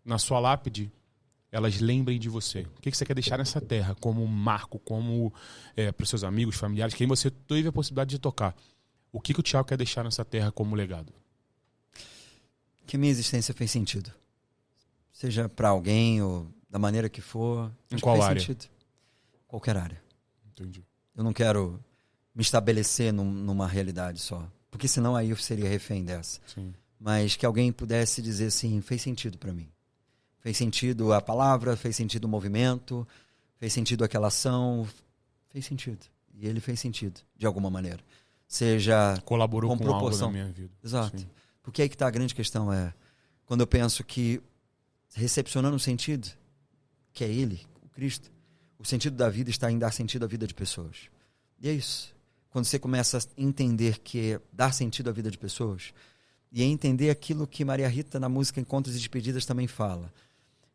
na sua lápide, elas lembrem de você? O que você quer deixar nessa terra como marco, como para os seus amigos, familiares, quem você teve a possibilidade de tocar? O que o Thiago quer deixar nessa terra como legado? Que minha existência fez sentido. Seja para alguém ou da maneira que for. Em qual área? Sentido. Qualquer área. Entendi. Eu não quero me estabelecer numa realidade só. Porque senão aí eu seria refém dessa. Sim. Mas que alguém pudesse dizer assim, fez sentido para mim. Fez sentido a palavra, fez sentido o movimento, fez sentido aquela ação, fez sentido. E ele fez sentido, de alguma maneira. Seja colaborou com proporção. algo na minha vida. Exato. Sim. Porque aí que está a grande questão, quando eu penso que recepcionando o sentido, que é ele, o Cristo, o sentido da vida está em dar sentido à vida de pessoas. E é isso. Quando você começa a entender que é dar sentido à vida de pessoas, e é entender aquilo que Maria Rita, na música Encontros e Despedidas, também fala.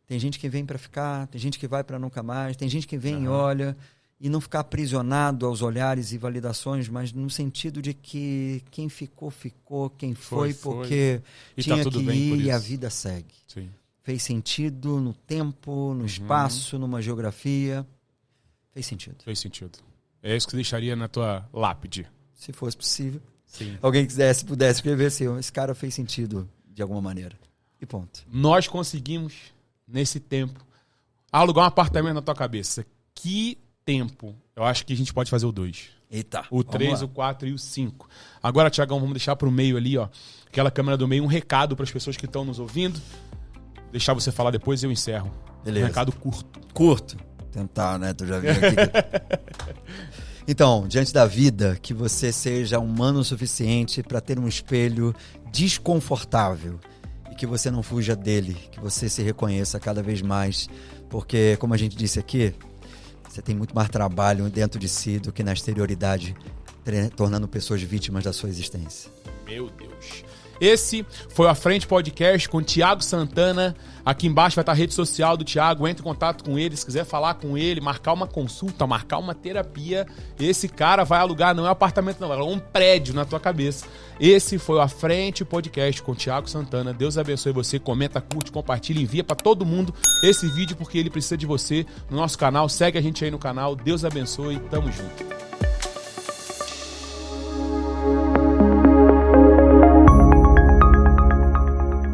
Tem gente que vem para ficar, tem gente que vai para nunca mais, tem gente que vem e olha, e não ficar aprisionado aos olhares e validações, mas no sentido de que quem ficou, ficou, quem foi porque e tinha tá tudo que bem por ir e a isso. vida segue. Sim. Fez sentido no tempo, no espaço, numa geografia. Fez sentido. Fez sentido. É isso que você deixaria na tua lápide. Se fosse possível. Sim. Alguém pudesse escrever assim, esse cara fez sentido de alguma maneira. E ponto. Nós conseguimos, nesse tempo, alugar um apartamento na tua cabeça. Que tempo? Eu acho que a gente pode fazer o 2. Eita. O 3, o 4 e o 5. Agora, Thiagão, vamos deixar pro meio ali, ó. Aquela câmera do meio, um recado para as pessoas que estão nos ouvindo. Deixar você falar depois e eu encerro. Beleza. Um recado curto. Curto. Tentar, né? Tu já viu aqui. Então, diante da vida, que você seja humano o suficiente para ter um espelho desconfortável e que você não fuja dele, que você se reconheça cada vez mais, porque, como a gente disse aqui, você tem muito mais trabalho dentro de si do que na exterioridade, tornando pessoas vítimas da sua existência. Meu Deus. Esse foi o A Frente Podcast com o Thiago Santana. Aqui embaixo vai estar a rede social do Thiago. Entre em contato com ele, se quiser falar com ele, marcar uma consulta, marcar uma terapia. Esse cara vai alugar, não é um apartamento não, é um prédio na tua cabeça. Esse foi o A Frente Podcast com o Thiago Santana. Deus abençoe você. Comenta, curte, compartilha, envia pra todo mundo esse vídeo porque ele precisa de você no nosso canal. Segue a gente aí no canal. Deus abençoe. Tamo junto.